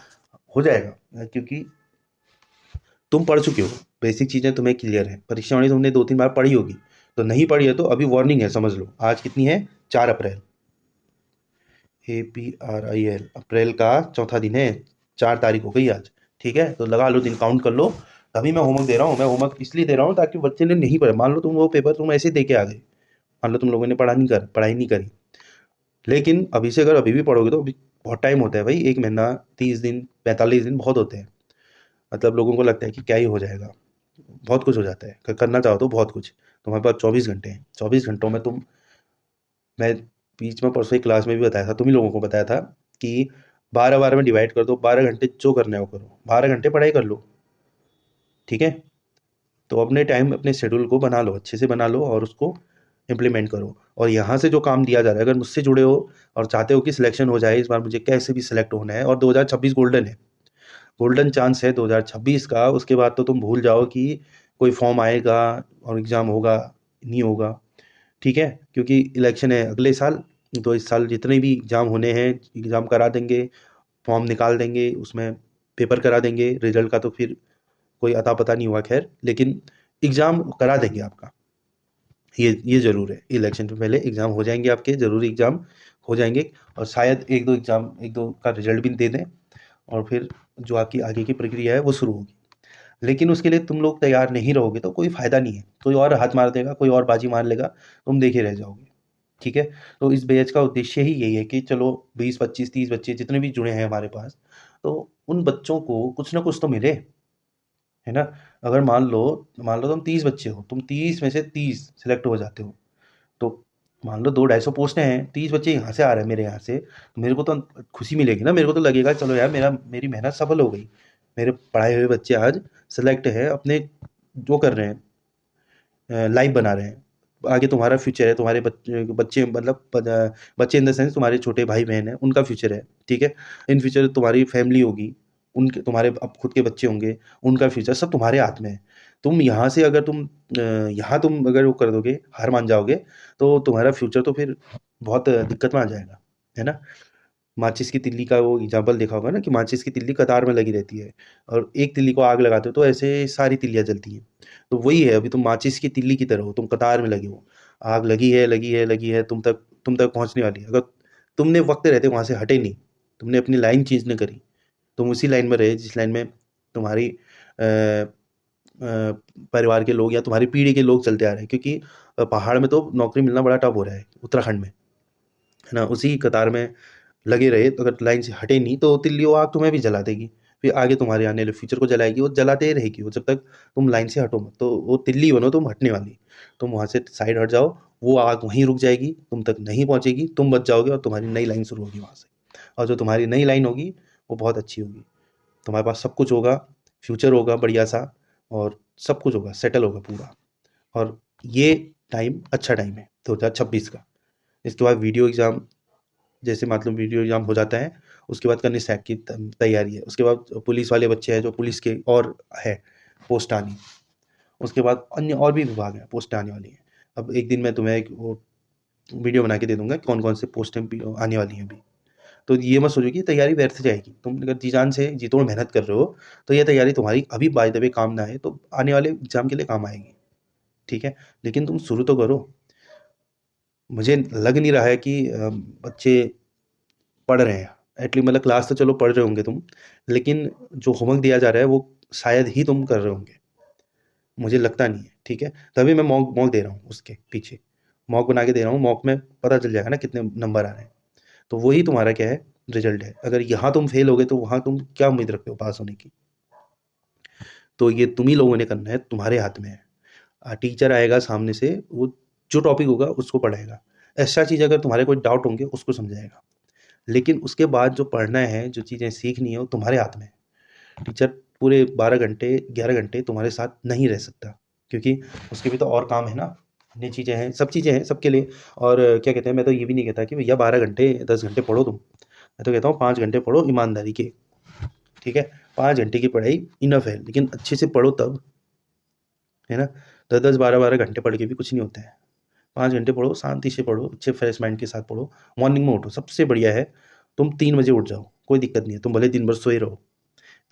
हो जाएगा, क्योंकि तुम पढ़ चुके हो, बेसिक चीज़ें तुम्हें क्लियर है, परीक्षा वाणी तुमने 2-3 बार पढ़ी होगी। तो नहीं पढ़ी है तो अभी वार्निंग है, समझ लो। आज कितनी है, 4 अप्रैल, APRIL, अप्रैल का चौथा दिन है, 4 तारीख हो गई आज। ठीक है, तो लगा लो दिन, काउंट कर लो। तभी मैं होमवर्क दे रहा हूँ, मैं होमवर्क इसलिए दे रहा हूँ ताकि बच्चे ने नहीं पढ़ा, मान लो तुम वो पेपर तुम ऐसे दे के आ गए, मान लो तुम लोगों ने पढ़ाई नहीं करी, लेकिन अभी से अगर अभी भी पढ़ोगे तो अभी बहुत टाइम होता है भाई, 1 महीना, 30 दिन, 45 दिन बहुत होते हैं। मतलब लोगों को लगता है कि क्या ही हो जाएगा, बहुत कुछ हो जाता है, करना चाहो तो बहुत कुछ। तुम्हारे पास 24 घंटे हैं, 24 घंटों में तुम, मैं बीच में परसों एक क्लास में भी बताया था, तुम ही लोगों को बताया था कि 12-12 में डिवाइड कर दो, 12 घंटे जो करना है वो करो, 12 घंटे पढ़ाई कर लो। ठीक है, तो अपने टाइम अपने शेड्यूल को बना लो, अच्छे से बना लो, और उसको इम्प्लीमेंट करो। और यहाँ से जो काम दिया जा रहा है, अगर मुझसे जुड़े हो और चाहते हो कि सिलेक्शन हो जाए, इस बार मुझे कैसे भी सिलेक्ट होना है, और 2026 गोल्डन है, गोल्डन चांस है 2026 का, उसके बाद तो तुम भूल जाओ कि कोई फॉर्म आएगा और एग्ज़ाम होगा, नहीं होगा। ठीक है, क्योंकि इलेक्शन है अगले साल, तो इस साल जितने भी एग्ज़ाम होने हैं, एग्ज़ाम करा देंगे, फॉर्म निकाल देंगे, उसमें पेपर करा देंगे, रिजल्ट का तो फिर कोई अता पता नहीं हुआ, खैर, लेकिन एग्ज़ाम करा देंगे आपका, ये ज़रूर है, इलेक्शन से पहले एग्ज़ाम हो जाएंगे आपके, ज़रूरी एग्ज़ाम हो जाएंगे, और शायद एक दो का रिजल्ट भी दे दें, और फिर जो आपकी आगे की प्रक्रिया है वो शुरू होगी। लेकिन उसके लिए तुम लोग तैयार नहीं रहोगे तो कोई फ़ायदा नहीं है, कोई और हाथ मार देगा, कोई और बाजी मार लेगा, तुम देखे रह जाओगे। ठीक है, तो इस बैच का उद्देश्य ही यही है कि चलो 20-25-30 बच्चे जितने भी जुड़े हैं हमारे पास, तो उन बच्चों को कुछ ना कुछ तो मिले, है ना। अगर मान लो तुम 30 बच्चे हो, तुम 30 में से 30 सिलेक्ट हो जाते हो, तो मान लो 200-250 पोस्टें हैं, 30 बच्चे यहाँ से आ रहे हैं मेरे यहाँ से, तो मेरे को तो खुशी मिलेगी ना, मेरे को तो लगेगा चलो यार मेरी मेहनत सफल हो गई, मेरे पढ़ाए हुए बच्चे आज सेलेक्ट है, अपने जो कर रहे हैं, लाइव बना रहे हैं, आगे तुम्हारा फ्यूचर है, तुम्हारे बच्चे बच्चे मतलब बच्चे इन द सेंस तुम्हारे छोटे भाई बहन हैं, उनका फ्यूचर है, ठीक है। इन फ्यूचर तुम्हारी फैमिली होगी, उनके तुम्हारे अब खुद के बच्चे होंगे, उनका फ्यूचर सब तुम्हारे हाथ में है। तुम यहाँ से अगर यहाँ तुम अगर वो कर दोगे, हार मान जाओगे, तो तुम्हारा फ्यूचर तो फिर बहुत दिक्कत में आ जाएगा, है ना। माचिस की तिल्ली का वो एग्जाम्पल देखा होगा ना, कि माचिस की तिल्ली कतार में लगी रहती है, और एक तिल्ली को आग लगाते हो तो ऐसे सारी तिल्लियाँ जलती हैं। तो वही है, अभी तुम माचिस की तिल्ली की तरह हो, तुम कतार में लगे हो, आग लगी है लगी है लगी है, तुम तक पहुँचने वाली है। अगर तुमने वक्त रहते वहाँ से हटे नहीं, तुमने अपनी लाइन चेंज नहीं करी, तुम उसी लाइन में रहे जिस लाइन में तुम्हारी परिवार के लोग या तुम्हारी पीढ़ी के लोग चलते आ रहे हैं, क्योंकि पहाड़ में तो नौकरी मिलना बड़ा टफ हो रहा है उत्तराखंड में, है ना। उसी कतार में लगे रहे, तो अगर लाइन से हटे नहीं तो तिल्ली वो आग तुम्हें भी जला देगी, फिर आगे तुम्हारे आने वाले फ्यूचर को जलाएगी, वो जलाते ही रहेगी वो, जब तक तुम लाइन से हटो मत। तो वो तिल्ली बनो तुम हटने वाली, तुम वहाँ से साइड हट जाओ, वो आग वहीं रुक जाएगी, तुम तक नहीं पहुँचेगी, तुम बच जाओगे, और तुम्हारी नई लाइन शुरू होगी वहाँ से। और जो तुम्हारी नई लाइन होगी वो बहुत अच्छी होगी, तुम्हारे पास सब कुछ होगा, फ्यूचर होगा बढ़िया सा, और सब कुछ होगा, सेटल होगा पूरा। और ये टाइम अच्छा टाइम है 2026 का। इसके बाद वीडियो एग्ज़ाम, जैसे मतलब वीडियो एग्ज़ाम हो जाता है, उसके बाद करनी सैक की तैयारी है, उसके बाद पुलिस वाले बच्चे हैं जो पुलिस के और है पोस्ट आनी, उसके बाद अन्य और भी विभाग हैं पोस्ट आने वाली हैं। अब एक दिन मैं तुम्हें एक वो वीडियो बना के दे दूंगा कौन कौन से पोस्टें भी आने वाली हैं अभी। तो ये मत सोचो कि तैयारी व्यर्थ जाएगी, तुम अगर जी जान से जी तोड़ मेहनत कर रहे हो, तो ये तैयारी तुम्हारी अभी बाय द वे काम ना आए तो आने वाले एग्जाम के लिए काम आएगी, ठीक है। लेकिन तुम शुरू तो करो। मुझे लग नहीं रहा है कि बच्चे पढ़ रहे हैं, एटलीस्ट मतलब क्लास तो चलो पढ़ रहे होंगे तुम, लेकिन जो होमवर्क दिया जा रहा है वो शायद ही तुम कर रहे होंगे, मुझे लगता नहीं है, ठीक है। तभी मैं मॉक मॉक दे रहा हूँ, उसके पीछे मॉक बना के दे रहा हूँ, मॉक में पता चल जाएगा ना कितने नंबर आ रहे हैं, तो वही तुम्हारा क्या है, रिजल्ट है। अगर यहाँ तुम फेल हो गए तो वहाँ तुम क्या उम्मीद रखते हो पास होने की। तो ये तुम ही लोगों ने करना है, तुम्हारे हाथ में है। टीचर आएगा सामने से, वो जो टॉपिक होगा उसको पढ़ाएगा, ऐसा चीज़ अगर तुम्हारे कोई डाउट होंगे उसको समझाएगा, लेकिन उसके बाद जो पढ़ना है, जो चीज़ें सीखनी है, वो तुम्हारे हाथ में है। टीचर पूरे 12 घंटे 11 घंटे तुम्हारे साथ नहीं रह सकता, क्योंकि उसके भी तो और काम है ना, अन्य चीज़ें हैं, सब चीज़ें हैं सबके लिए। और क्या कहते हैं, मैं तो ये भी नहीं कहता कि भैया 12 घंटे 10 घंटे पढ़ो तुम, मैं तो कहता हूँ 5 घंटे पढ़ो ईमानदारी के, ठीक है। 5 घंटे की पढ़ाई इनफ है, लेकिन अच्छे से पढ़ो तब, है ना। 10 10 12 12 घंटे पढ़ के भी कुछ नहीं होता है। 5 घंटे पढ़ो, शांति से पढ़ो, अच्छे फ्रेश माइंड के साथ पढ़ो। मॉर्निंग में उठो, सबसे बढ़िया है तुम 3 बजे उठ जाओ, कोई दिक्कत नहीं है, तुम भले दिन भर सोए रहो,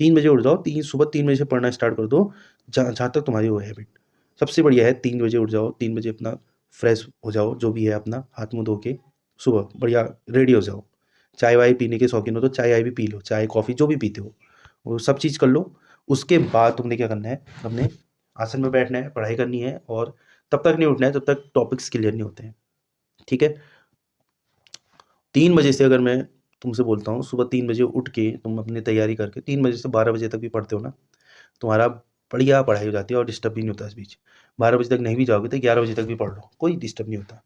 3 बजे उठ जाओ, सुबह 3 बजे से पढ़ना स्टार्ट कर दो, जहाँ तक तुम्हारी वो हैबिट। सबसे बढ़िया है 3 बजे उठ जाओ, 3 बजे अपना फ्रेश हो जाओ, जो भी है अपना हाथ मुँह धो के सुबह बढ़िया रेडी हो जाओ। चाय वाय पीने के शौकीन हो तो चाय वाय भी पी लो, चाय कॉफ़ी जो भी पीते हो वो सब चीज़ कर लो। उसके बाद तुमने क्या करना है, अपने आसन में बैठना है, पढ़ाई करनी है, और तब तक नहीं उठना है जब तक टॉपिक्स क्लियर नहीं होते हैं, ठीक है। 3 बजे से अगर मैं तुमसे बोलता हूँ, सुबह 3 बजे उठ के तुम अपनी तैयारी करके 3 बजे से 12 बजे तक भी पढ़ते हो ना, तुम्हारा बढ़िया पढ़ाई हो जाती है और डिस्टर्ब भी नहीं होता इस बीच। 12 बजे तक नहीं भी जाओगे तो 11 बजे तक भी पढ़ लो, कोई डिस्टर्ब नहीं होता।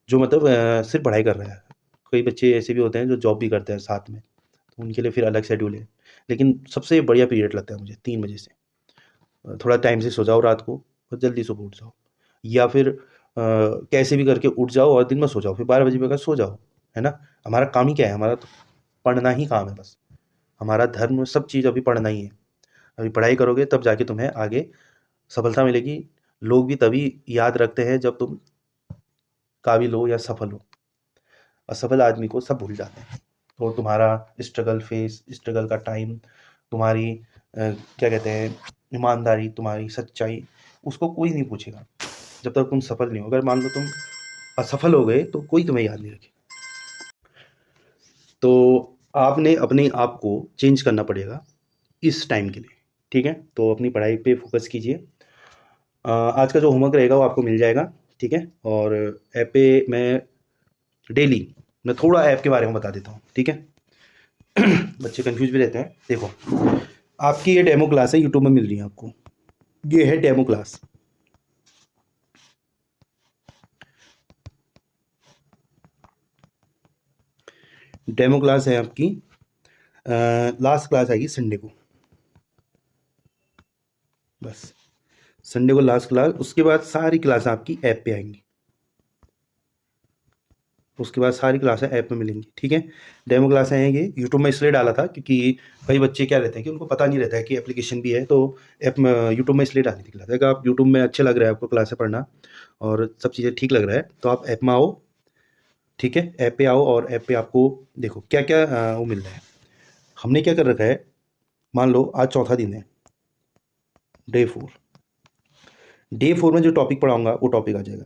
जो मतलब सिर्फ पढ़ाई कर रहा है, कई बच्चे ऐसे भी होते हैं जो जॉब भी करते हैं साथ में, तो उनके लिए फिर अलग शेड्यूल है। लेकिन सबसे बढ़िया पीरियड लगता है मुझे 3 बजे से। थोड़ा टाइम से सो जाओ रात को, और जल्दी सुबह उठ जाओ, या फिर कैसे भी करके उठ जाओ और दिन में सो जाओ, फिर 12 बजे के बाद सो जाओ, है ना। हमारा काम ही क्या है, हमारा तो पढ़ना ही काम है बस। हमारा धर्म में सब चीज़ अभी पढ़ना ही है। अभी पढ़ाई करोगे तब जाके तुम्हें आगे सफलता मिलेगी। लोग भी तभी याद रखते हैं जब तुम काबिल हो या सफल हो। असफल आदमी को सब भूल जाते हैं। तो तुम्हारा स्ट्रगल का टाइम, तुम्हारी क्या कहते हैं, ईमानदारी, तुम्हारी सच्चाई, उसको कोई नहीं पूछेगा जब तक तुम सफल नहीं हो। अगर मान लो तुम असफल हो गए तो कोई तुम्हें याद नहीं रखे। तो आपने अपने आप को चेंज करना पड़ेगा इस टाइम के लिए, ठीक है। तो अपनी पढ़ाई पे फोकस कीजिए। आज का जो होमवर्क रहेगा वो आपको मिल जाएगा, ठीक है। और ऐप पे डेली मैं थोड़ा ऐप के बारे में बता देता हूँ, ठीक है। बच्चे कंफ्यूज भी रहते हैं। देखो, आपकी ये डेमो क्लास है, यूट्यूब में मिल रही है आपको, ये है डेमो क्लास। डेमो क्लास है आपकी, लास्ट क्लास आएगी संडे को, बस संडे को लास्ट क्लास। उसके बाद सारी क्लास आपकी ऐप पे आएंगी, उसके बाद सारी क्लासें ऐप में मिलेंगी, ठीक है। डेमो क्लासें हैं, ये यूट्यूब में इसलिए डाला था क्योंकि कई बच्चे क्या रहते हैं कि उनको पता नहीं रहता है कि एप्लीकेशन भी है, तो ऐप में यूट्यूब में इसलिए डाली थी क्लास। अगर आप यूट्यूब में अच्छे लग रहा है आपको क्लासें पढ़ना और सब चीज़ें ठीक लग रहा है तो आप ऐप में आओ, ठीक है। ऐप पे आओ और ऐप पे आपको देखो क्या क्या वो मिल रहा है। हमने क्या कर रखा है, मान लो आज चौथा दिन है, डे 4। डे 4 में जो टॉपिक पढ़ाऊंगा वो टॉपिक आ जाएगा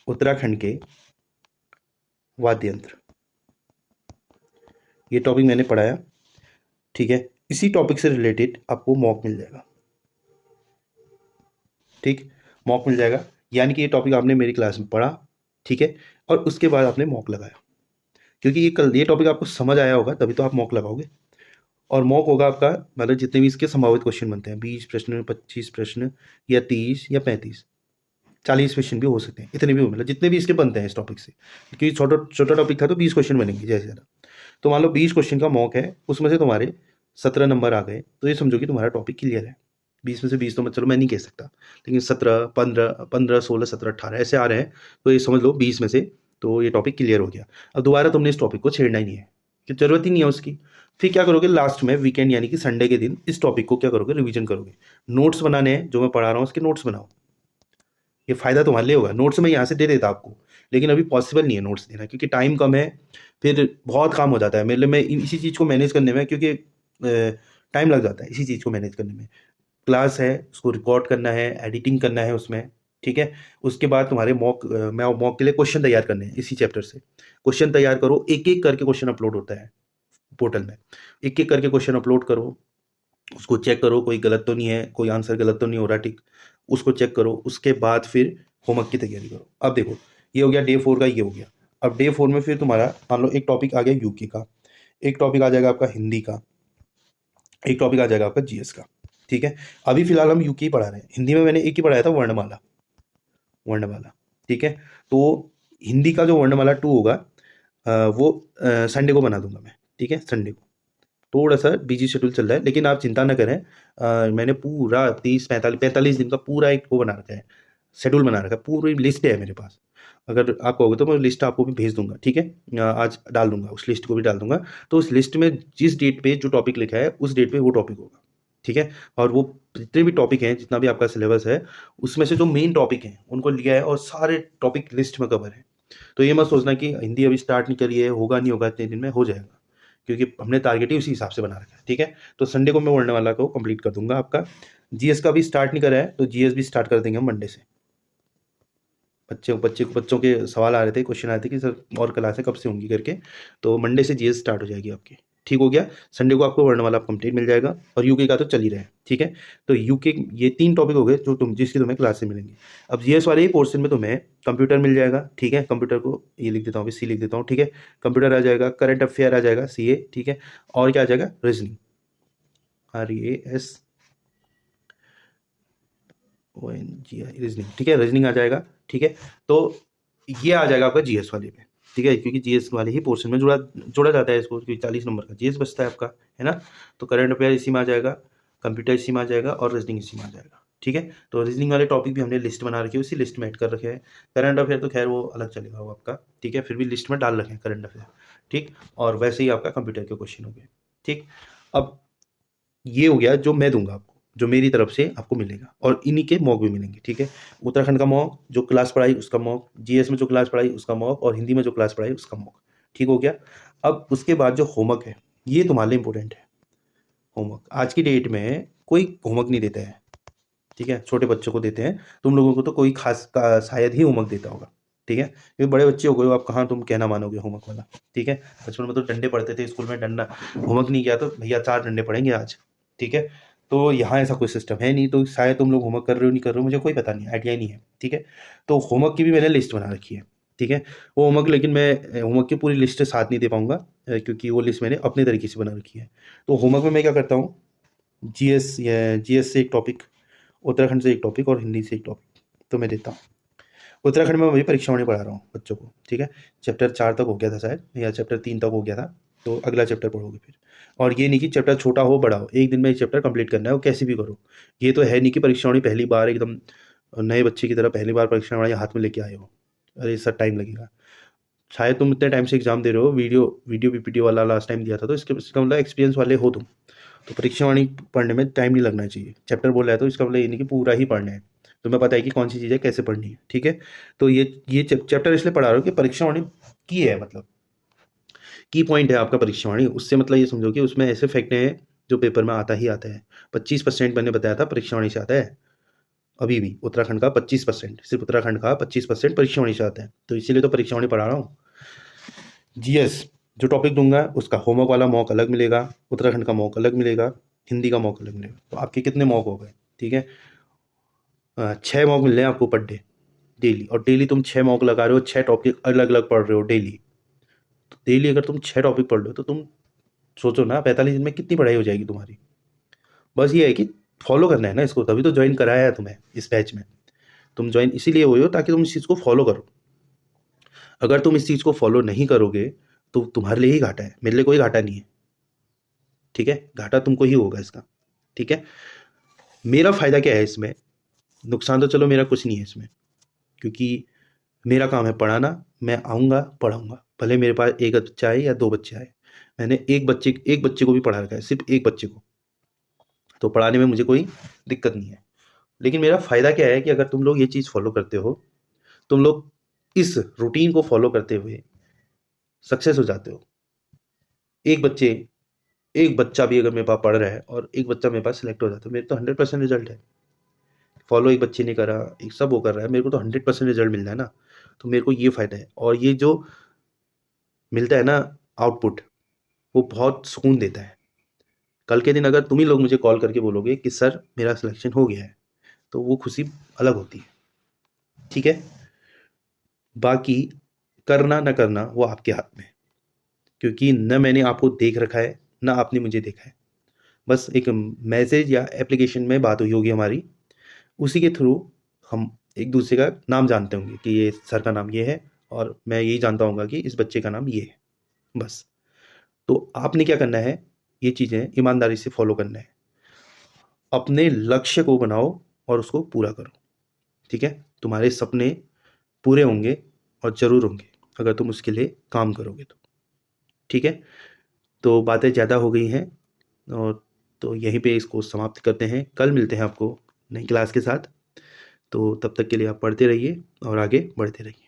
उत्तराखंड के वाद्य यंत्र। ये टॉपिक मैंने पढ़ाया, ठीक है। इसी टॉपिक से रिलेटेड आपको मॉक मिल जाएगा, ठीक। मॉक मिल जाएगा यानी कि ये टॉपिक आपने मेरी क्लास में पढ़ा, ठीक है, और उसके बाद आपने मॉक लगाया, क्योंकि ये टॉपिक आपको समझ आया होगा तभी तो आप मॉक लगाओगे। और मॉक होगा आपका, मतलब जितने भी इसके संभावित क्वेश्चन बनते हैं, 20 प्रश्न, 25 प्रश्न, या 30 या 35, 40 क्वेश्चन भी हो सकते हैं, इतने भी हो, मतलब जितने भी इसके बनते हैं इस टॉपिक से, क्योंकि छोटा छोटा टॉपिक था तो 20 क्वेश्चन बनेंगे जैसे ज़्यादा। तो मान लो 20 क्वेश्चन का मॉक है, उसमें से तुम्हारे 17 नंबर आ गए तो ये समझो कि तुम्हारा टॉपिक क्लियर है। 20 में से 20 तो मैं चलो मैं नहीं कह सकता, लेकिन 17, 15, 16, 17, 18 ऐसे आ रहे हैं, तो ये समझ लो 20 में से तो ये टॉपिक क्लियर हो गया। अब दोबारा तुमने इस टॉपिक को छेड़ना ही नहीं है, कि ज़रूरत ही नहीं है उसकी। फिर क्या करोगे, लास्ट में वीकेंड यानी कि संडे के दिन इस टॉपिक को क्या करोगे, रिवीजन करोगे। नोट्स बनाने हैं, जो मैं पढ़ा रहा हूँ उसके नोट्स बनाओ, ये फ़ायदा तुम्हारे लिए होगा। नोट्स मैं यहाँ से दे देता आपको, लेकिन अभी पॉसिबल नहीं है नोट्स देना, क्योंकि टाइम कम है, फिर बहुत काम हो जाता है मेरे लिए। मैं इसी चीज़ को मैनेज करने में, क्योंकि टाइम लग जाता है इसी चीज़ को मैनेज करने में। क्लास है, उसको रिकॉर्ड करना है, एडिटिंग करना है उसमें, ठीक है। उसके बाद तुम्हारे मैं मॉक के लिए क्वेश्चन तैयार करने हैं इसी चैप्टर से। क्वेश्चन तैयार करो, एक एक करके क्वेश्चन अपलोड होता है पोर्टल में, एक एक करके क्वेश्चन अपलोड करो, उसको चेक करो कोई गलत तो नहीं है, कोई आंसर गलत तो नहीं हो रहा, ठीक। उसको चेक करो, उसके बाद फिर होमवर्क की तैयारी करो। अब देखो ये हो गया डे 4 का, ये हो गया। अब डे 4 में फिर तुम्हारा मान लो एक टॉपिक आ गया यूके का, एक टॉपिक आ जाएगा आपका हिंदी का, एक टॉपिक आ जाएगा आपका जीएस का, ठीक है। अभी फिलहाल हम यूके ही पढ़ा रहे हैं। हिंदी में मैंने एक ही पढ़ाया था, वर्णमाला, वर्णमाला, ठीक है। तो हिंदी का जो वर्णमाला 2 होगा वो संडे को बना दूंगा मैं, ठीक है। संडे को थोड़ा सा बिजी शेड्यूल चल रहा है, लेकिन आप चिंता न करें। मैंने पूरा 30, 45 दिन का पूरा एक वो बना रखा है, शेड्यूल बना रखा है, पूरी लिस्ट है मेरे पास। अगर आप कहोगे तो मैं लिस्ट आपको भी भेज दूंगा, ठीक है। आज डाल दूंगा, उस लिस्ट को भी डाल दूंगा। तो उस लिस्ट में जिस डेट पे जो टॉपिक लिखा है उस डेट पे वो टॉपिक होगा, ठीक है। और वो जितने भी टॉपिक हैं, जितना भी आपका सिलेबस है, उसमें से जो मेन टॉपिक हैं उनको लिया है, और सारे टॉपिक लिस्ट में कवर है। तो ये मत सोचना कि हिंदी अभी स्टार्ट नहीं करी है, होगा नहीं होगा, इतने दिन में हो जाएगा, क्योंकि हमने टारगेट ही उसी हिसाब से बना रखा है, ठीक है। तो संडे को मैं वर्णन वाला को कंप्लीट कर दूंगा आपका। जीएस का भी स्टार्ट नहीं करा है, तो जीएस भी स्टार्ट कर देंगे हम मंडे से। बच्चों के सवाल आ रहे थे, क्वेश्चन आए थे कि सर और क्लासें कब से होंगी करके, तो मंडे से जीएस स्टार्ट हो जाएगी आपकी, ठीक हो गया। संडे को आपको वर्णमाला कंप्लीट मिल जाएगा, और यूके का तो चल ही रहा है, ठीक है। तो यूके ये 3 टॉपिक हो गए जो जिसकी तुम्हें क्लास से मिलेंगी। अब जीएस वाले ही पोर्शन में तुम्हें कंप्यूटर मिल जाएगा, ठीक है। कंप्यूटर को ये लिख देता हूँ, सी लिख देता हूँ, ठीक है। कंप्यूटर आ जाएगा, करंट अफेयर आ जाएगा, सीए, ठीक है। और क्या आ जाएगा, रीजनिंग, RESONGI, रीजनिंग, ठीक है। रीजनिंग आ जाएगा, ठीक है। तो ये आ जाएगा आपका जीएस वाले में, ठीक है, क्योंकि जीएस वाले ही पोर्शन में जोड़ा जोड़ा जाता है इसको, क्योंकि 40 नंबर का जीएस बचता है आपका, है ना। तो करंट अफेयर इसी में आ जाएगा, कंप्यूटर इसी में आ जाएगा, और रीजनिंग इसी में आ जाएगा, ठीक है। तो रीजनिंग वाले टॉपिक भी हमने लिस्ट बना रखी है, उसी लिस्ट में ऐड कर रखे हैं। करंट अफेयर तो खैर वो अलग चलेगा वो आपका, ठीक है, फिर भी लिस्ट में डाल रखे हैं करंट अफेयर, ठीक। और वैसे ही आपका कंप्यूटर के क्वेश्चन हो गए, ठीक। अब ये हो गया जो मैं दूंगा आपको, जो मेरी तरफ से आपको मिलेगा, और इन्हीं के मॉक भी मिलेंगे, ठीक है। उत्तराखंड का मॉक, जो क्लास पढ़ाई उसका मॉक, जीएस में जो क्लास पढ़ाई उसका मॉक, और हिंदी में जो क्लास पढ़ाई उसका मॉक, ठीक हो गया। अब उसके बाद जो होमवर्क है, ये तुम्हारे लिए इंपॉर्टेंट है। होमवर्क आज की डेट में कोई होमवर्क नहीं देता है, ठीक है, छोटे बच्चों को देते हैं। तुम लोगों को तो कोई खास शायद ही होमवर्क देता होगा, ठीक है। क्योंकि बड़े बच्चे हो गए हो आप, कहाँ तुम कहना मानोगे होमवर्क वाला, ठीक है। बचपन में तो डंडे पड़ते थे स्कूल में, डंडा होमवर्क नहीं किया तो भैया 4 डंडे पड़ेंगे आज, ठीक है। तो यहाँ ऐसा कोई सिस्टम है नहीं, तो शायद तुम लोग होमवर्क कर रहे हो नहीं कर रहे हो, मुझे कोई पता नहीं, आइडिया ही नहीं है, ठीक है। तो होमवर्क की भी मैंने लिस्ट बना रखी है, ठीक है। वो होमवर्क, लेकिन मैं होमवर्क की पूरी लिस्ट साथ नहीं दे पाऊंगा, क्योंकि वो लिस्ट मैंने अपने तरीके से बना रखी है। तो होमवर्क में मैं क्या करता हूँ, जीएस से एक टॉपिक, उत्तराखंड से एक टॉपिक, और हिंदी से एक टॉपिक तो मैं देता हूँ। उत्तराखंड में मैं वही परीक्षावाणी पढ़ा रहा हूँ बच्चों को, ठीक है। चैप्टर 4 तक हो गया था शायद, या चैप्टर 3 तक हो गया था, तो अगला चैप्टर पढ़ोगे फिर। और ये नहीं कि चैप्टर छोटा हो बड़ा हो, एक दिन में एक चैप्टर कंप्लीट करना है, वो कैसे भी करो। ये तो है नहीं कि परीक्षावाणी पहली बार एकदम और नए बच्चे की तरह पहली बार परीक्षा वाणी हाथ में लेके आए हो, अरे सर टाइम लगेगा। शायद तुम इतने टाइम से एग्जाम दे रहे हो, वीडियो वीडियो पीपीटी वाला लास्ट टाइम दिया था, तो इसका मतलब एक्सपीरियंस वाले हो तुम। तो परीक्षा वाणी पढ़ने में टाइम नहीं लगना चाहिए। चैप्टर बोल रहा है तो इसका मतलब ये नहीं कि पूरा ही पढ़ना है, तुम्हें पता है कि कौन सी चीज़ें कैसे पढ़नी है, ठीक है। तो ये चैप्टर इसलिए पढ़ा रहा हूँ कि परीक्षा वाणी की है, मतलब की पॉइंट है आपका परीक्षा वाणी, उससे मतलब ये समझो कि उसमें ऐसे फैक्ट हैं जो पेपर में आता ही आता है। 25% मैंने बताया था परीक्षा वाणी से आता है, अभी भी उत्तराखंड का 25%, सिर्फ उत्तराखंड का 25% परीक्षा वाणी से आता है, तो इसीलिए तो परीक्षा वाणी पढ़ा रहा हूँ। जीएस जो टॉपिक दूंगा उसका होमवर्क वाला मॉक अलग मिलेगा, उत्तराखंड का मॉक अलग मिलेगा, हिंदी का मॉक अलग मिलेगा। तो आपके कितने मॉक हो गए, ठीक है। 6 मॉक मिल रहे हैं आपको पर डे, डेली। और डेली तुम 6 मॉक लगा रहे हो, 6 टॉपिक अलग अलग पढ़ रहे हो डेली। तो डेली अगर तुम 6 टॉपिक पढ़ रहे हो तो तुम सोचो ना 45 दिन में कितनी पढ़ाई हो जाएगी तुम्हारी। बस ये है कि फॉलो करना है ना इसको, तभी तो ज्वाइन कराया है तुम्हें इस बैच में। तुम ज्वाइन इसीलिए हुए हो ताकि तुम इस चीज़ को फॉलो करो। अगर तुम इस चीज़ को फॉलो नहीं करोगे तो तुम्हारे लिए ही घाटा है, मेरे लिए कोई घाटा नहीं है, ठीक है। घाटा तुमको ही होगा इसका, ठीक है। मेरा फ़ायदा क्या है इसमें, नुकसान तो चलो मेरा कुछ नहीं है इसमें, क्योंकि मेरा काम है पढ़ाना। मैं आऊँगा पढ़ाऊँगा, भले मेरे पास एक बच्चा आए या 2 बच्चे आए। मैंने एक बच्चे को भी पढ़ा रखा है, सिर्फ एक बच्चे को, तो पढ़ाने में मुझे कोई दिक्कत नहीं है। लेकिन मेरा फ़ायदा क्या है कि अगर तुम लोग ये चीज़ फॉलो करते हो, तुम लोग इस रूटीन को फॉलो करते हुए सक्सेस हो जाते हो। एक बच्चे एक बच्चा भी अगर मेरे पास पढ़ रहा है और एक बच्चा मेरे पास सिलेक्ट हो जाता है, मेरे तो 100% रिजल्ट है। फॉलो एक बच्चे ने करा, एक सब वो कर रहा है, मेरे को तो 100% रिजल्ट मिल रहा है ना। तो मेरे को ये फ़ायदा है, और ये जो मिलता है ना आउटपुट, वो बहुत सुकून देता है। कल के दिन अगर तुम ही लोग मुझे कॉल करके बोलोगे कि सर मेरा सिलेक्शन हो गया है, तो वो खुशी अलग होती है, ठीक है। बाकी करना ना करना वो आपके हाथ में है, क्योंकि न मैंने आपको देख रखा है ना आपने मुझे देखा है। बस एक मैसेज या एप्लीकेशन में बात हुई होगी हमारी, उसी के थ्रू हम एक दूसरे का नाम जानते होंगे कि ये सर का नाम ये है, और मैं यही जानता हूँगा कि इस बच्चे का नाम ये है, बस। तो आपने क्या करना है, ये चीज़ें ईमानदारी से फॉलो करना है, अपने लक्ष्य को बनाओ और उसको पूरा करो, ठीक है। तुम्हारे सपने पूरे होंगे, और ज़रूर होंगे, अगर तुम उसके लिए काम करोगे तो, ठीक है। तो बातें ज़्यादा हो गई हैं, और तो यहीं पे इसको समाप्त करते हैं। कल मिलते हैं आपको नई क्लास के साथ। तो तब तक के लिए आप पढ़ते रहिए और आगे बढ़ते रहिए।